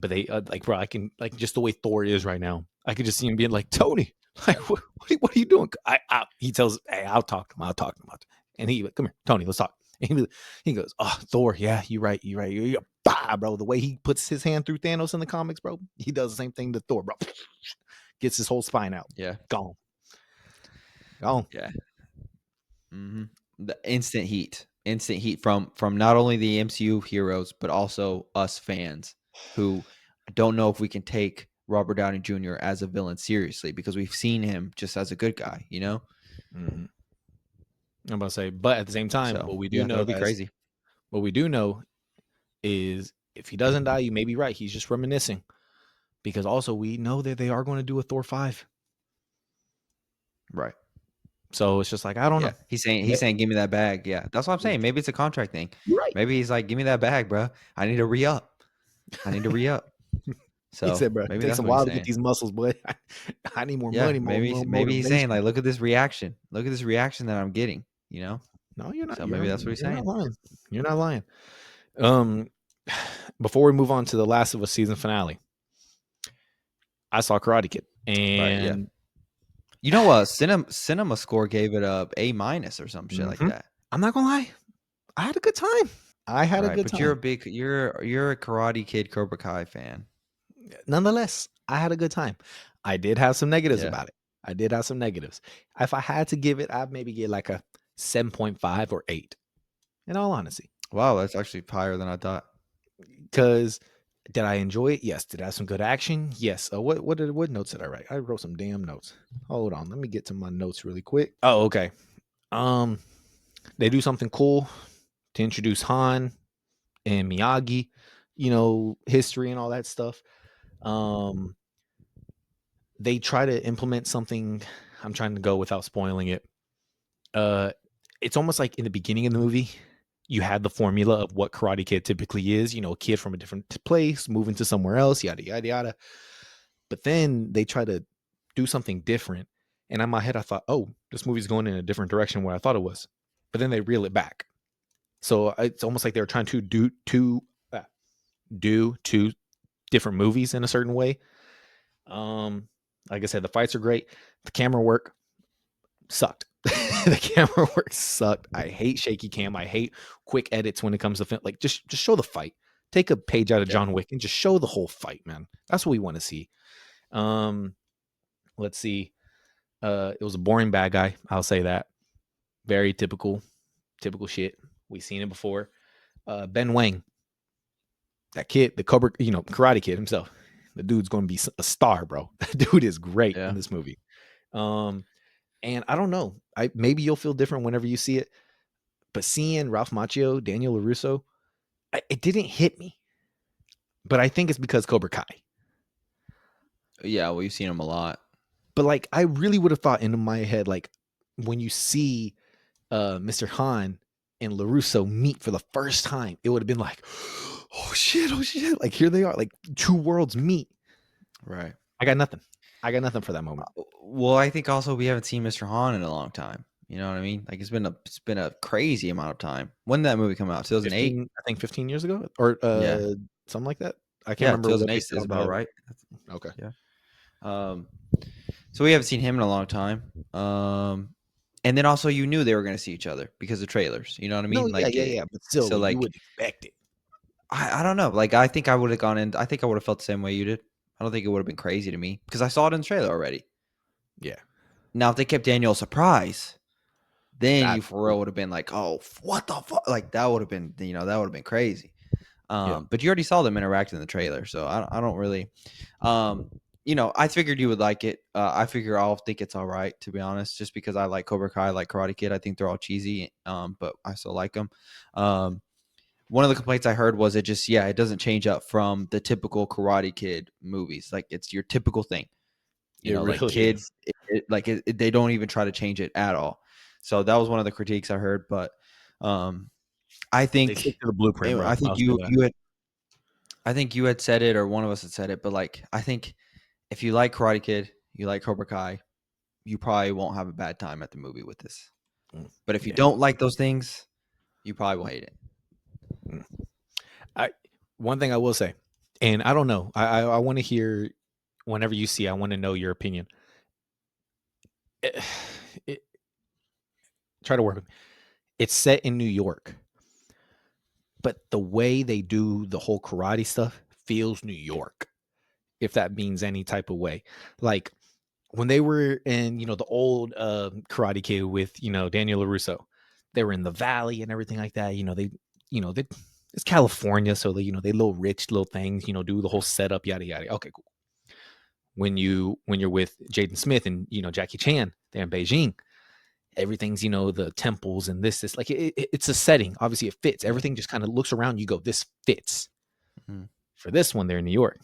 but they like, bro. I can like just the way Thor is right now. I could just see him being like, Tony, like, what are you doing? He tells, hey, I'll talk to him. I'll talk to him. And he, come here, Tony, let's talk. And he goes, oh, Thor, yeah, you're right. Bah, bro. The way he puts his hand through Thanos in the comics, bro, he does the same thing to Thor, bro. Gets his whole spine out. Yeah. Gone. Gone. Yeah. The instant heat from not only the MCU heroes but also us fans who don't know if we can take Robert Downey Jr. as a villain seriously because we've seen him just as a good guy, Mm-hmm. I'm about to say, but at the same time, So yeah, that would be crazy. what we do know is if he doesn't die, you may be right. He's just reminiscing. because also we know that they are going to do a Thor 5. Right. So it's just like, I don't Yeah. know. He's saying, "Give me that bag." Yeah. That's what I'm saying. Maybe it's a contract thing. You're right. Maybe he's like, "Give me that bag, bro. I need to re-up. I need to re-up." He So said, bro, it maybe takes that's a what he's while to get saying. these muscles, boy. I need more Yeah. money, Maybe more maybe he's saying motivation. like, "Look at this reaction. Look at this reaction that I'm getting." You know. No, you're not. So maybe that's what he's You're not saying. lying. You're not lying. Um, before we move on to the Last of Us season finale, I saw Karate Kid, Right. Yeah. and You know what? Cinema Score gave it a A- or some shit like Mhm. that. I'm not gonna lie, I had a good time. I had a Right. good But you're a time. big you're a Karate Kid Cobra Kai fan. Nonetheless, I had a good time. I did have some negatives Yeah. about it. I did have some negatives. If I had to give it, I'd maybe get like a 7.5 or 8, in all honesty. Wow, that's actually higher than I thought. Because did I enjoy it? Yes. Did I have some good action? Yes. What notes did I write? I wrote some damn notes. Hold on, let me get to my notes really quick. Oh, okay. Um, they do something cool to introduce Han and Miyagi, history and all that stuff. Um, they try to implement something. I'm trying to go without spoiling it. Uh, it's almost like in the beginning of the movie, you had the formula of what Karate Kid typically is. A kid from a different place moving to somewhere else, yada yada yada. But then they try to do something different, and in my head, I thought, "Oh, this movie's going in a different direction where I thought it was." But then they reel it back. So it's almost like they're trying to do two different movies in a certain way. Um, like I said, the fights are great. The camera work sucked. The camera work sucked. I hate shaky cam. I hate quick edits when it comes to film. Like just show the fight. Take a page out of Yeah. John Wick and just show the whole fight, man. That's what we want to see. Um, let's see. It was a boring bad guy. I'll say that. Very typical shit. We've seen it before. Ben Wang, that kid, the Cobra, Karate Kid himself. The dude's going to be a star, bro. That dude is great in Yeah. this movie. And I don't know. Maybe you'll feel different whenever you see it, but seeing Ralph Macchio, Daniel LaRusso, it didn't hit me. But I think it's because Cobra Kai. Yeah, well, you've seen him a lot. But like, I really would have thought in my head, like when you see Mr. Han and LaRusso meet for the first time, it would have been like, oh shit, like here they are, like two worlds meet. Right. I got nothing. For that moment. Well, I think also we haven't seen Mr. Han in a long time. You know what I mean? Like it's been a crazy amount of time. When did that movie come out? 2008? 15, I think 15 years ago, or Yeah. something like that. I can't Yeah, remember what they 2008 said is on the about head. right. Okay. Yeah. So we haven't seen him in a long time. And then also you knew they were going to see each other because of trailers. You know what I No, mean? yeah, Like but still, so you like would expect it. I don't know. Like I think I would have gone in. I think I would have felt the same way you did. I don't think it would have been crazy to me because I saw it in the trailer already. Yeah, Now if they kept Daniel a surprise, then you that's for cool. real would have been like, oh, what the fuck? Like that would have been, that would have been crazy. Yeah, But you already saw them interact in the trailer, so I don't really, I figured you would like it. I figure I'll think it's all right, to be honest, just because I like Cobra Kai, I like Karate Kid. I think they're all cheesy, but I still like them. One of the complaints I heard was it doesn't change up from the typical Karate Kid movies. Like it's your typical thing, it like really kid, is. they don't even try to change it at all. So that was one of the critiques I heard, but I They stick think, to the blueprint, bro. I think I'll say that. you had said it, or one of us had said it, but like I think if you like Karate Kid, you like Cobra Kai, you probably won't have a bad time at the movie with this. Mm, But if you yeah. don't like those things, you probably will hate it. Mm. One thing I will say, and I don't know. I want to hear whenever you see. I want to know your opinion. It, it, try to work with me. It's set in New York, but the way they do the whole karate stuff feels New York. If that means any type of way, like when they were in, the old Karate Kid with, Daniel LaRusso, they were in the valley and everything like that. They it's California, so they little rich little things, do the whole setup, yada yada. Okay, cool. When you're with Jaden Smith and Jackie Chan, they're in Beijing. Everything's the temples and this like it's a setting. Obviously, it fits. Yeah. Everything just kind of looks around. You go, this fits. Mhm. For this one, they're in New York.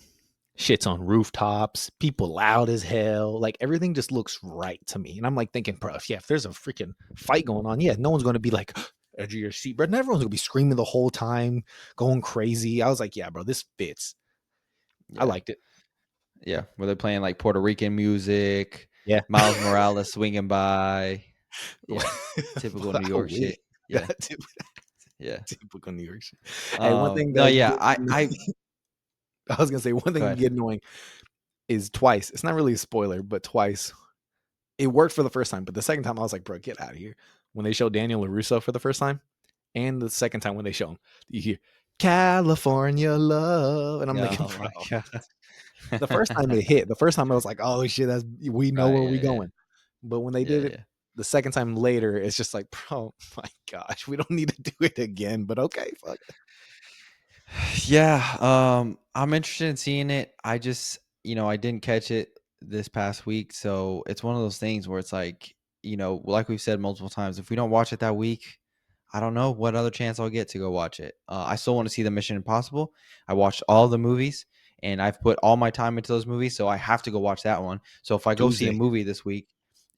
Shit's on rooftops, people loud as hell. Like everything just looks right to me. And I'm like thinking, bro, if there's a freaking fight going on, yeah, no one's gonna be like edge of your seat, bro. And everyone's gonna be screaming the whole time, going crazy. I was like, yeah, bro, this fits. I Yeah. liked it. Yeah. Were they playing like Puerto Rican music? Yeah. Miles Morales swinging by. Yeah. Typical New I York wish. shit. Yeah. Yeah. Typical New York shit. Hey, one thing No, that yeah. I I was gonna say one go thing ahead. get annoying is twice. It's not really a spoiler, but twice it worked for the first time, but the second time I was like, bro, get out of here. When they show Daniel LaRusso for the first time, and the second time when they show him, you hear California love, and I'm Yeah. thinking, Oh bro, my god. the first time it hit, the first time I was like, oh shit, that's we know Right. where we Yeah. Yeah. going. But when they Yeah. did it Yeah. the second time later, it's just like, bro, my gosh, we don't need to do it again. But okay, fuck it. Yeah, I'm interested in seeing it. I just, I didn't catch it this past week, so it's one of those things where it's like, like we've said multiple times, if we don't watch it that week, I don't know what other chance I'll get to go watch it. I still want to see the Mission Impossible. I watched all the movies, and I've put all my time into those movies, so I have to go watch that one. So if I go see a Tuesday. movie this week,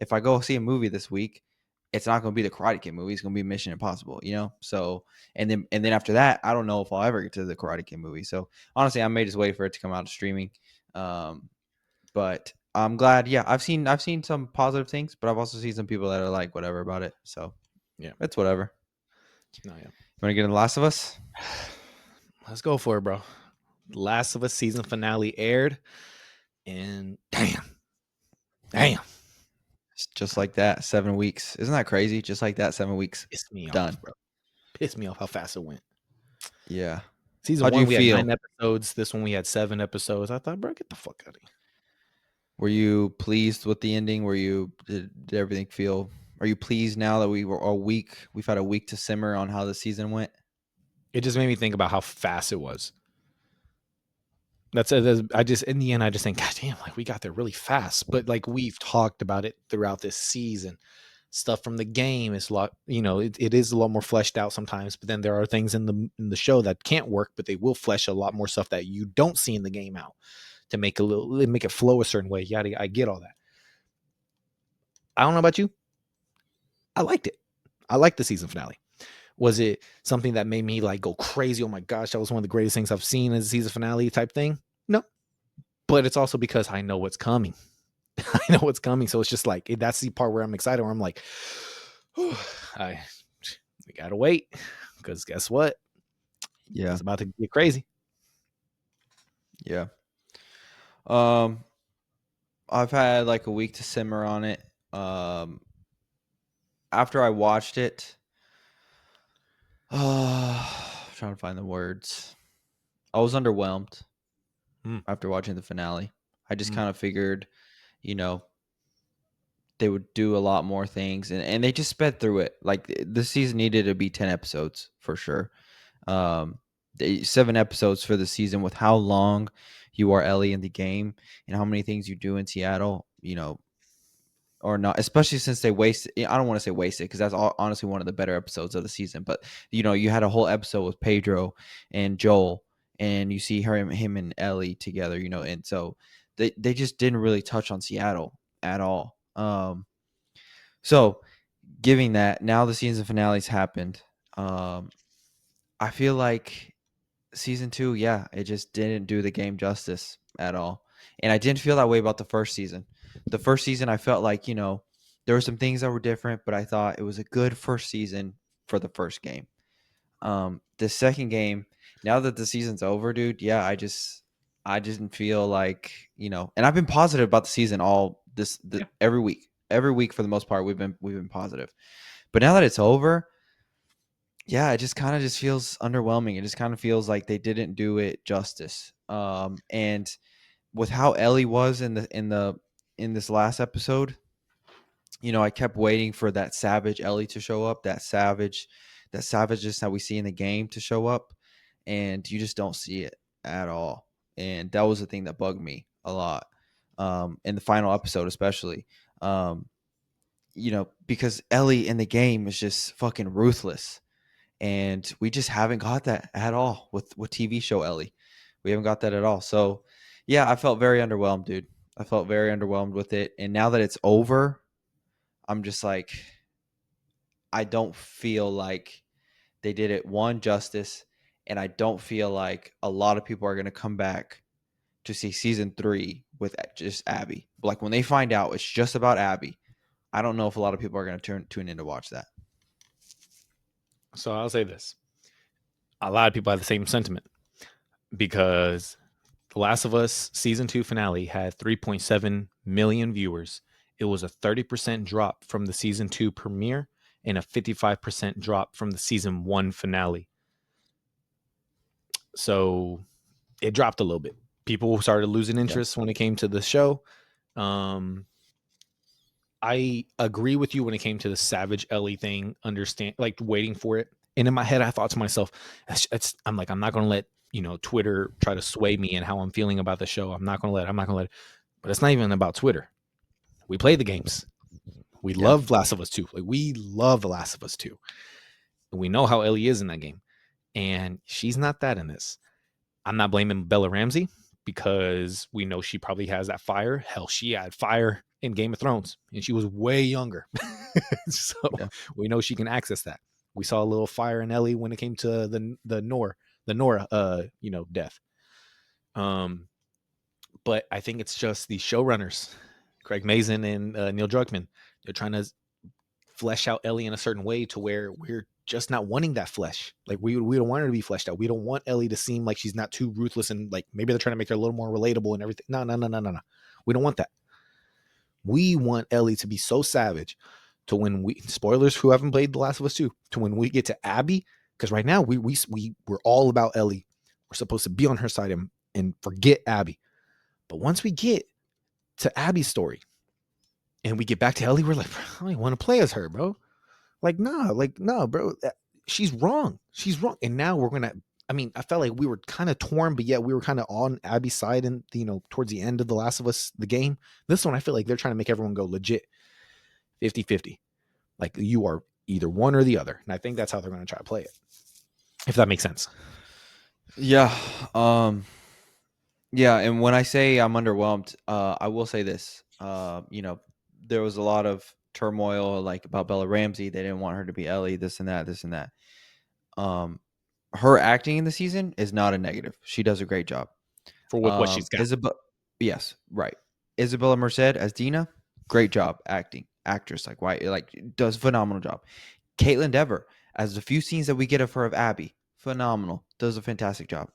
if I go see a movie this week, it's not going to be the Karate Kid movie. It's going to be Mission Impossible. So and then after that, I don't know if I'll ever get to the Karate Kid movie. So honestly, I may just wait for it to come out of streaming. Um, but I'm glad. Yeah, I've seen some positive things, but I've also seen some people that are like whatever about it. So Yeah. it's whatever. No, yeah. You want to get in The Last of Us? Let's go for it, bro. Last of Us season finale aired, and damn, It's just like that, 7 weeks. Isn't that crazy? Just like that, 7 weeks pissed me done. off, bro. Pissed me off how fast it went. Yeah. Season How do one, you we had feel? 9 episodes. This one, we had 7 episodes. I thought, bro, get the fuck out of here. Were you pleased with the ending? Did everything feel? Are you pleased now that we were a week? We've had a week to simmer on how the season went. It just made me think about how fast it was. I just in the end, I just think, God damn, like we got there really fast. But like we've talked about it throughout this season, stuff from the game is a lot, it is a lot more fleshed out sometimes. But then there are things in the show that can't work, but they will flesh a lot more stuff that you don't see in the game out to make it flow a certain way. Yada, I get all that. I don't know about you. I liked it. I liked the season finale. Was it something that made me like go crazy? Oh my gosh, that was one of the greatest things I've seen as a season finale type thing. No, but it's also because I know what's coming. I know what's coming, so it's just like that's the part where I'm excited. Where I'm like, I we gotta wait because guess what? Yeah. It's about to get crazy. Yeah. Um, I've had like a week to simmer on it. After I watched it, trying to find the words. I was underwhelmed Mm, after watching the finale. I just mm, kind of figured, you know, they would do a lot more things, and they just sped through it. Like this season needed to be 10 episodes for sure. Um, 7 episodes for the season with how long you are Ellie in the game and how many things you do in Seattle, or not, especially since they wasted. I don't want to say wasted because that's honestly one of the better episodes of the season. But you had a whole episode with Pedro and Joel, and you see him and Ellie together. And so they just didn't really touch on Seattle at all. So giving that, now the season finales happened. Um, I feel like season two, yeah, it just didn't do the game justice at all. And I didn't feel that way about the first season. The first season, I felt like, there were some things that were different, but I thought it was a good first season for the first game. The second game, now that the season's over, dude, yeah, I didn't feel like, and I've been positive about the season yeah, every week. Every week for the most part, we've been positive. But now that it's over, yeah, it just kind of just feels underwhelming. It just kind of feels like they didn't do it justice. And with how Ellie was in this last episode, I kept waiting for that savage Ellie to show up, that savageness that we see in the game to show up, and you just don't see it at all. And that was the thing that bugged me a lot. In the final episode, especially. Because Ellie in the game is just fucking ruthless, and we just haven't got that at all with TV show Ellie. We haven't got that at all. So Yeah, I felt very underwhelmed, dude. I felt very underwhelmed with it. And now that it's over, I'm just like, I don't feel like they did it one justice. And I don't feel like a lot of people are going to come back to see season 3 with just Abby. Like when they find out it's just about Abby, I don't know if a lot of people are going to tune in to watch that. So I'll say this: a lot of people have the same sentiment because The Last of Us season 2 finale had 3.7 million viewers. It was a 30% drop from the season 2 premiere and a 55% drop from the season 1 finale. So it dropped a little bit. People started losing Yeah. interest when it came to the show. Um, I agree with you when it came to the Savage Ellie thing, understand, like waiting for it. And in my head, I thought to myself, I'm like, I'm not going to let, Twitter try to sway me and how I'm feeling about the show. I'm not going to let it. But it's not even about Twitter. We play the games. We Yeah. love Last of Us 2. Like, we love The Last of Us 2. And we know how Ellie is in that game. And she's not that in this. I'm not blaming Bella Ramsey because we know she probably has that fire. Hell, she had fire in Game of Thrones and she was way younger. So Yeah. we know she can access that. We saw a little fire in Ellie when it came to the Nora death. But I think it's just the showrunners, Craig Mazin and Neil Druckmann. They're trying to flesh out Ellie in a certain way to where we're just not wanting that flesh. Like we don't want her to be fleshed out. We don't want Ellie to seem like she's not too ruthless and like maybe they're trying to make her a little more relatable and everything. No. We don't want that. We want Ellie to be so savage to when we spoilers who haven't played The Last of Us 2 to when we get to Abby, because right now we're all about Ellie. We're supposed to be on her side and forget Abby. But once we get to Abby's story and we get back to Ellie, we're like, I don't even want to play as her, bro. Like, no, bro. She's wrong. She's wrong. And now we're gonna. I mean, I felt like we were kind of torn, but yet we were kind of on Abby's side, and towards the end of The Last of Us, the game. This one, I feel like they're trying to make everyone go legit 50-50. Like you are either one or the other, and I think that's how they're going to try to play it. If that makes sense. Yeah. Yeah, and when I say I'm underwhelmed, I will say this. There was a lot of turmoil like about Bella Ramsey. They didn't want her to be Ellie, this and that, this and that. Um, her acting in the season is not a negative. She does a great job. For what she's got. Isabel, yes, right. Isabella Merced as Dina, great job acting, actress. Like why, like does a phenomenal job. Caitlin Dever as the few scenes that we get of her of Abby, phenomenal, does a fantastic job.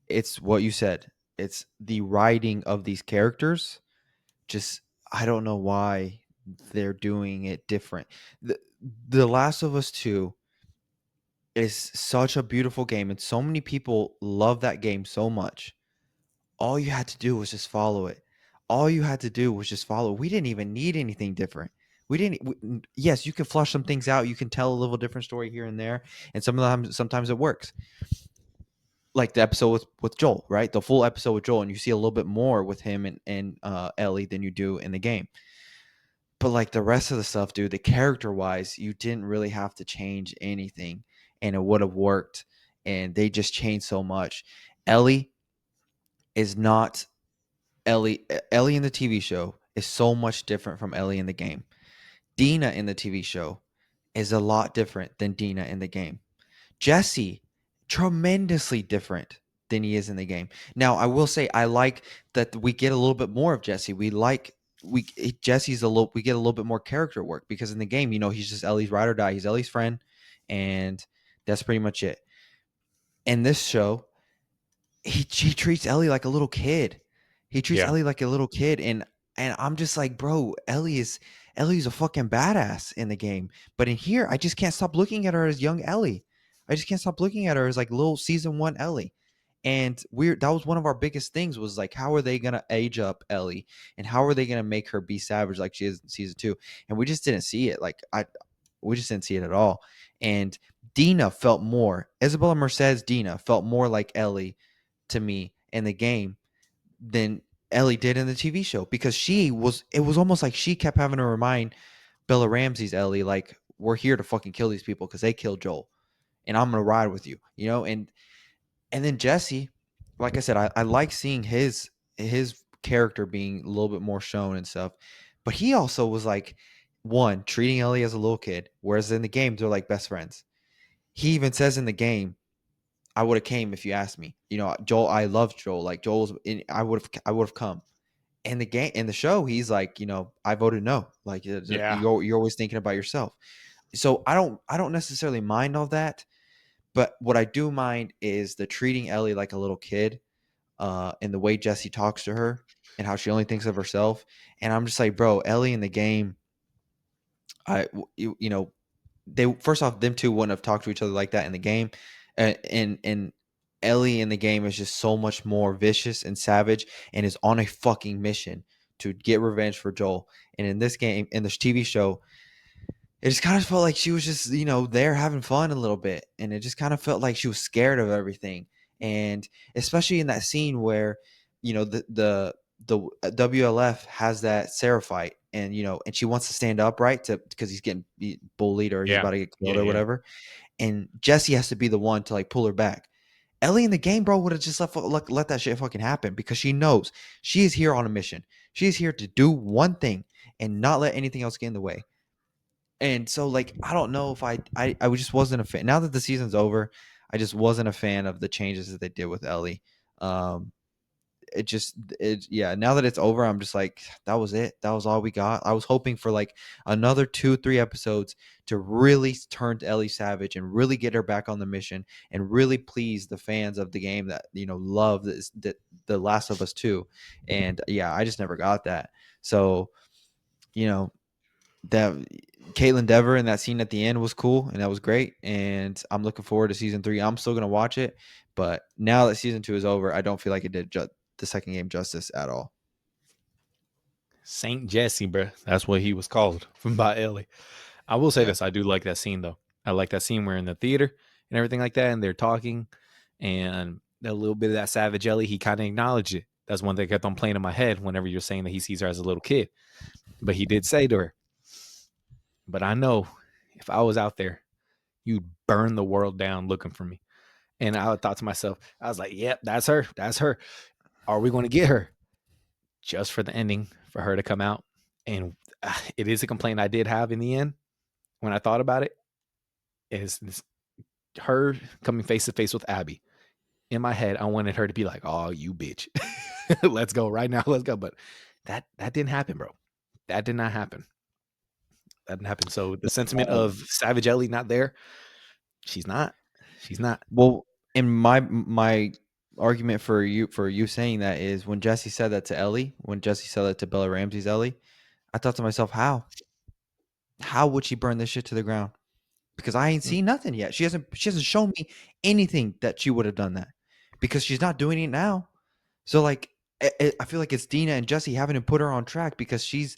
It's what you said. It's the writing of these characters. Just I don't know why they're doing it different. The Last of Us 2 is such a beautiful game and so many people love that game so much. All you had to do was just follow it. All you had to do was just follow. We didn't even need anything different. We didn't. Yes, you can flush some things out. You can tell a little different story here and there, and sometimes it works. Like the episode with Joel, right? The full episode with Joel, and you see a little bit more with him and Ellie than you do in the game. But like the rest of the stuff, dude, the character wise, you didn't really have to change anything, and it would have worked. And they just changed so much. Ellie is not Ellie. Ellie in the TV show is so much different from Ellie in the game. Dina in the TV show is a lot different than Dina in the game. Jesse, tremendously different than he is in the game. Now, I will say I like that we get a little bit more of Jesse. Jesse's a little we get a little bit more character work because in the game, he's just Ellie's ride or die. He's Ellie's friend, and that's pretty much it. In this show, he treats Ellie like a little kid. He treats Yeah. Ellie like a little kid, and I'm just like, bro, Ellie's a fucking badass in the game, but in here, I just can't stop looking at her as young Ellie. I just can't stop looking at her as like little season 1 Ellie. And that was one of our biggest things was like, how are they gonna age up Ellie, and how are they gonna make her be savage like she is in season 2? And we just didn't see it. We just didn't see it at all. And Isabella Merced's Dina felt more like Ellie to me in the game than Ellie did in the TV show because it was almost like she kept having to remind Bella Ramsey's Ellie, like, we're here to fucking kill these people because they killed Joel and I'm going to ride with you, and then Jesse, like I said, I like seeing his character being a little bit more shown and stuff. But he also was like one treating Ellie as a little kid, whereas in the game they're like best friends. He even says in the game, "I would have came if you asked me." You know, Joel. I love Joel. Like Joel's, I would have come. In the game, in the show, he's like, I voted no. Like Yeah. you're always thinking about yourself. So I don't necessarily mind all that. But what I do mind is the treating Ellie like a little kid, and the way Jesse talks to her and how she only thinks of herself. And I'm just like, bro, Ellie in the game, they first off, them two wouldn't have talked to each other like that in the game, and Ellie in the game is just so much more vicious and savage, and is on a fucking mission to get revenge for Joel. And in this game, in this TV show, it just kind of felt like she was just, there having fun a little bit. And it just kind of felt like she was scared of everything. And especially in that scene where, the WLF has that Seraphite, and, and she wants to stand up, right? Because he's getting bullied or he's Yeah. about to get killed Yeah. or Yeah. whatever. And Jesse has to be the one to like pull her back. Ellie in the game, bro, would have just let that shit fucking happen, because she knows she is here on a mission. She is here to do one thing and not let anything else get in the way. And so, like, I don't know if I just wasn't a fan. Now that the season's over, I just wasn't a fan of the changes that they did with Ellie. Um, yeah. Now that it's over, I'm just like, that was it. That was all we got. I was hoping for like another 2, 3 episodes to really turn to Ellie Savage and really get her back on the mission and really please the fans of the game that love this, that the Last of Us 2. And yeah, I just never got that. So you know that Caitlin Dever in that scene at the end was cool, and that was great. And I'm looking forward to season 3. I'm still gonna watch it, but now that season 2 is over, I don't feel like it did the second game justice at all. Saint Jesse, bro. That's what he was called from by Ellie. I will say Yeah, this: I do like that scene though. I like that scene where in the theater and everything like that, and they're talking, and a little bit of that savage Ellie. He kind of acknowledged it. That's one thing that kept on playing in my head whenever you're saying that he sees her as a little kid. But he did say to her, "But I know if I was out there, you'd burn the world down looking for me." And I thought to myself, I was like, "Yep, that's her. That's her. Are we going to get her?" Just for the ending, for her to come out. And it is a complaint I did have in the end when I thought about it, is her coming face to face with Abby. In my head, I wanted her to be like, "Oh, you bitch. Let's go right now. Let's go." But that didn't happen, bro. That did not happen. That didn't happen. So the sentiment well, of Savage Ellie not there, she's not. She's not. well, in my argument for you saying that is when Jesse said that to Ellie, when Jesse said that to Bella Ramsey's Ellie, I thought to myself, how would she burn this shit to the ground? Because I ain't Mm, seen nothing yet. She hasn't shown me anything that she would have done that, because she's not doing it now. So like, I feel like it's Dina and Jesse having to put her on track, because she's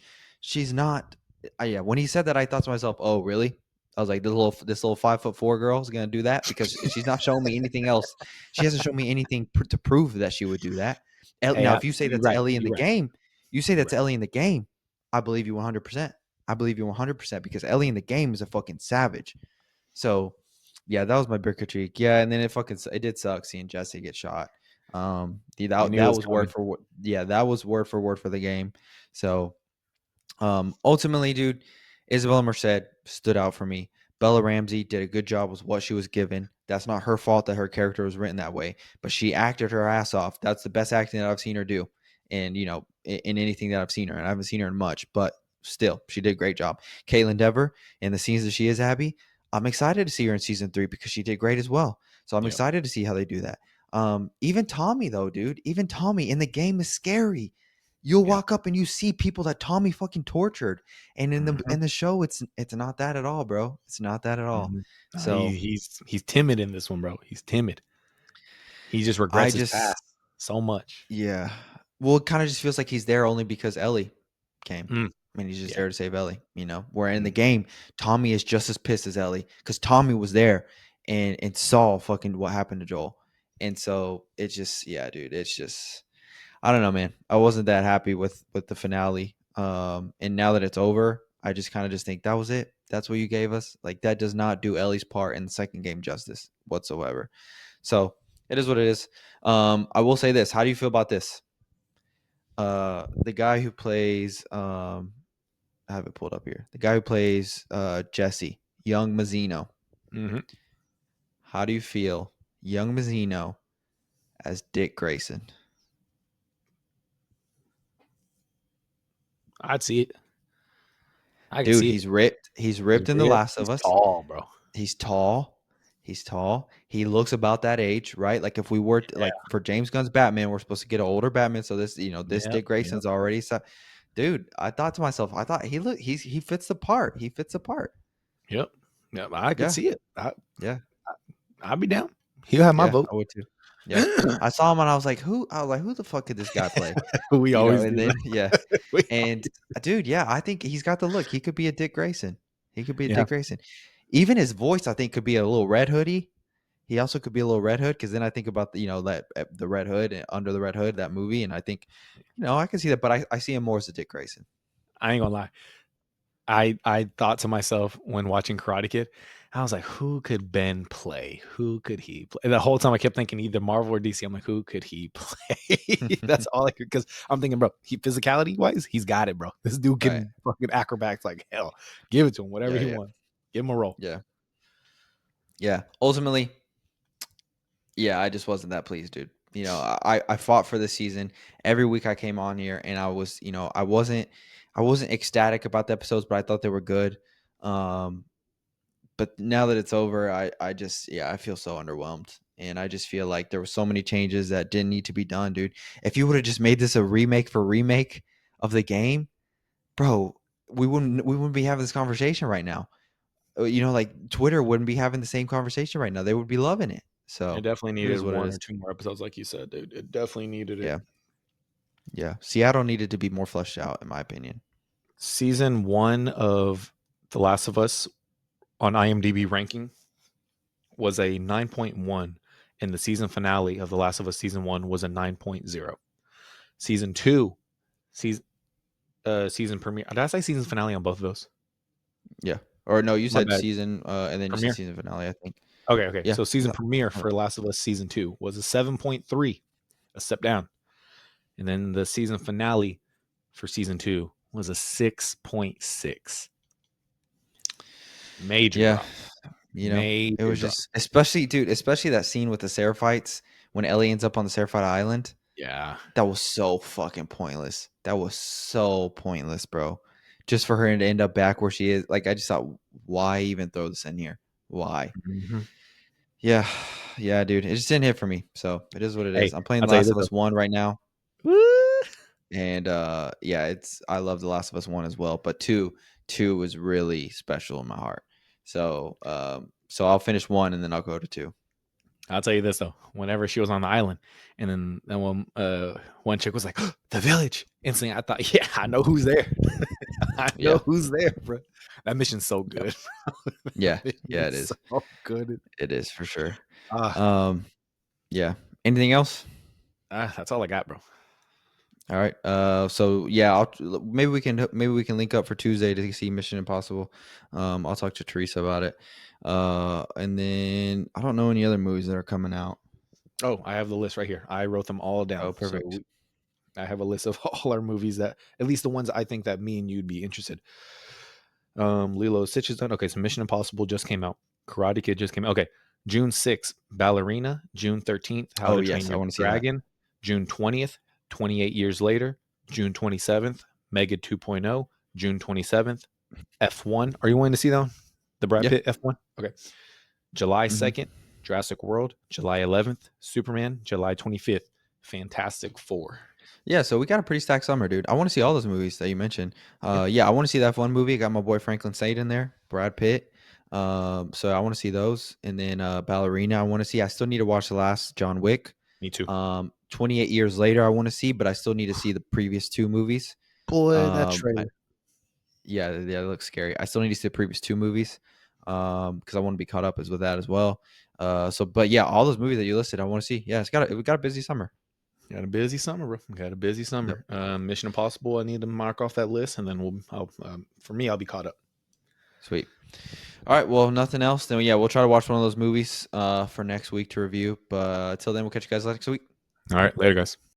not. Yeah, when he said that, I thought to myself, "Oh, really?" I was like, "This little 5'4" girl is gonna do that?" Because she's not showing me anything else. She hasn't shown me anything to prove that she would do that. Hey, Now, if you say you're that's right. Ellie in the You're right. game, you say You're that's right. Ellie in the game, I believe you 100%. I believe you 100%, because Ellie in the game is a fucking savage. So, yeah, that was my big critique. Yeah, and then it did suck seeing Jesse get shot. You knew it That was was word coming. for word. Yeah, that was word for word for the game. So, ultimately, dude, Isabella Merced stood out for me. Bella Ramsey did a good job with what she was given. That's not her fault that her character was written that way, but she acted her ass off. That's the best acting that I've seen her do, and in anything that I've seen her. And I haven't seen her in much, but still, she did a great job. Caitlin Dever in the scenes that she is Abby, I'm excited to see her in season 3, because she did great as well. So I'm Yep. excited to see how they do that. Even Tommy though, dude, even Tommy in the game is scary. You'll Yep. walk up and you see people that Tommy fucking tortured, and in the Mhm, in the show, it's not that at all, bro. It's not that at all. mhm. Nah, So he's timid in this one, bro. He's timid. He just I regrets his just, past so much. yeah. Well, it kind of just feels like he's there only because Ellie came. Mm, I mean, he's just yeah. there to save Ellie. Where in the Mhm. game, Tommy is just as pissed as Ellie, because Tommy was there and saw fucking what happened to Joel. And so it's just, yeah, dude. It's just, I don't know, man. I wasn't that happy with the finale. And now that it's over, I just kind of just think that was it. That's what you gave us. Like, that does not do Ellie's part in the second game justice whatsoever. So It is what it is. I will say this. How do you feel about this? The guy who plays I have it pulled up here. The guy who plays Jesse, young Mazzino. Mm-hmm. How do you feel, young Mazzino as Dick Grayson? I'd see it. I could Dude, see it. he's ripped. He's He's ripped in The ripped. Last of He's Us. tall, bro. He's tall. He's tall. He looks about that age, right? Like if we were like for James Gunn's Batman, we're supposed to get an older Batman. So this, this Yep. Dick Grayson's already. So, dude, I thought to myself, I thought he fits the part. He fits the part. Yep. Yep. I could Yeah, see it. yeah, I'd be down. He'll have my yeah. vote. I would too. Yeah, I saw him and I was like, who? I was like, who the fuck could this guy play? We always And do that. then yeah, We and dude, yeah, I think he's got the look. He could be a Dick Grayson. He could be a Yeah. Dick Grayson. Even his voice, I think, could be a little Red Hoodie. He also could be a little Red Hood because then I think about that the Red Hood and Under the Red Hood, that movie, and I think, I can see that, but I see him more as a Dick Grayson. I ain't gonna lie. I thought to myself when watching Karate Kid, I was like, who could Ben play? Who could he play? And the whole time I kept thinking either Marvel or DC. I'm like, who could he play? That's all I could, because I'm thinking, bro, he physicality wise, he's got it, bro. This dude Right? can fucking acrobats like hell. Give it to him, whatever Yeah, he yeah, wants. Give him a role. yeah, yeah. Ultimately, yeah, I just wasn't that pleased, dude. I fought for this season. Every week I came on here and I was, I wasn't ecstatic about the episodes, but I thought they were good. Um, but now that it's over, I just, I feel so underwhelmed. And I just feel like there were so many changes that didn't need to be done, dude. If you would have just made this a remake for remake of the game, bro, we wouldn't be having this conversation right now. Like Twitter wouldn't be having the same conversation right now. They would be loving it. It So definitely it needed is what it one or is. two more episodes, like you said, dude. It definitely needed it. Yeah. Yeah. Seattle needed to be more fleshed out, in my opinion. Season 1 of The Last of Us on IMDb ranking was a 9.1, and the season finale of The Last of Us season 1 was a 9.0. Season 2, season premiere. Did I say season finale on both of those? Yeah. Or no, you My said bad. season, and then you said Premiere. season finale, I think. Okay. Yeah. So season premiere Uh, for Last of Us season 2 was a 7.3, a step down. And then the season finale for season 2 was a 6.6. Major Yeah. drop. It Major was drop. just, especially that scene with the Seraphites when Ellie ends up on the Seraphite Island. Yeah. That was so fucking pointless. That was so pointless, bro. Just for her to end up back where she is. Like, I just thought, why even throw this in here? Why? Mm-hmm. Yeah. Yeah, dude. It just didn't hit for me. So it is what it is. Hey, I'm playing I'll The tell you Last this of though. Us 1 right now. Woo! And yeah, I love The Last of Us 1 as well. But two was really special in my heart. So I'll finish 1 and then I'll go to 2. I'll tell you this though. Whenever she was on the island, and then when one chick was like, "The village," instantly I thought, "Yeah, I know who's there. I know Yeah. who's there, bro." That mission's so Yep. good. Yeah. That Yeah, it mission's is. so good. It is for sure. Ah, Um, yeah. Anything else? that's all I got, bro. All right. So yeah, maybe we can link up for Tuesday to see Mission Impossible. I'll talk to Teresa about it. And then I don't know any other movies that are coming out. Oh, I have the list right here. I wrote them all down. Oh, perfect. I have a list of all our movies, that at least the ones I think that me and you'd be interested. Lilo Stitch is done. Okay, so Mission Impossible just came out. Karate Kid just came out. Okay, June 6th, Ballerina. June 13th, How Oh to Train yes, I Your want to see that. Dragon. June 20th, 28 Years Later. June 27th, Mega 2.0. June 27th, F1. Are you wanting to see that one? The Brad Yeah. Pitt F1? Okay. July Mhm. 2nd, Jurassic World. July 11th, Superman. July 25th, Fantastic Four. Yeah, so we got a pretty stacked summer, dude. I want to see all those movies that you mentioned. Yeah. Yeah, I want to see that one movie. I got my boy Franklin Saint in there, Brad Pitt. So I want to see those, and then Ballerina. I want to see. I still need to watch the last John Wick. Me too. 28 years later, I want to see, but I still need to see the previous 2 movies. Boy, that Um, I, trailer. yeah, it looks scary. I still need to see the previous 2 movies, because I want to be caught up as with that as well. But yeah, all those movies that you listed, I want to see. Yeah, we got a busy summer. Got a busy summer, bro. Got a busy Yep. summer. Mission Impossible. I need to mark off that list, and then for me, I'll be caught up. Sweet. All right. Well, nothing else. Then yeah, we'll try to watch one of those movies for next week to review. But until then, we'll catch you guys next week. All right, later, guys.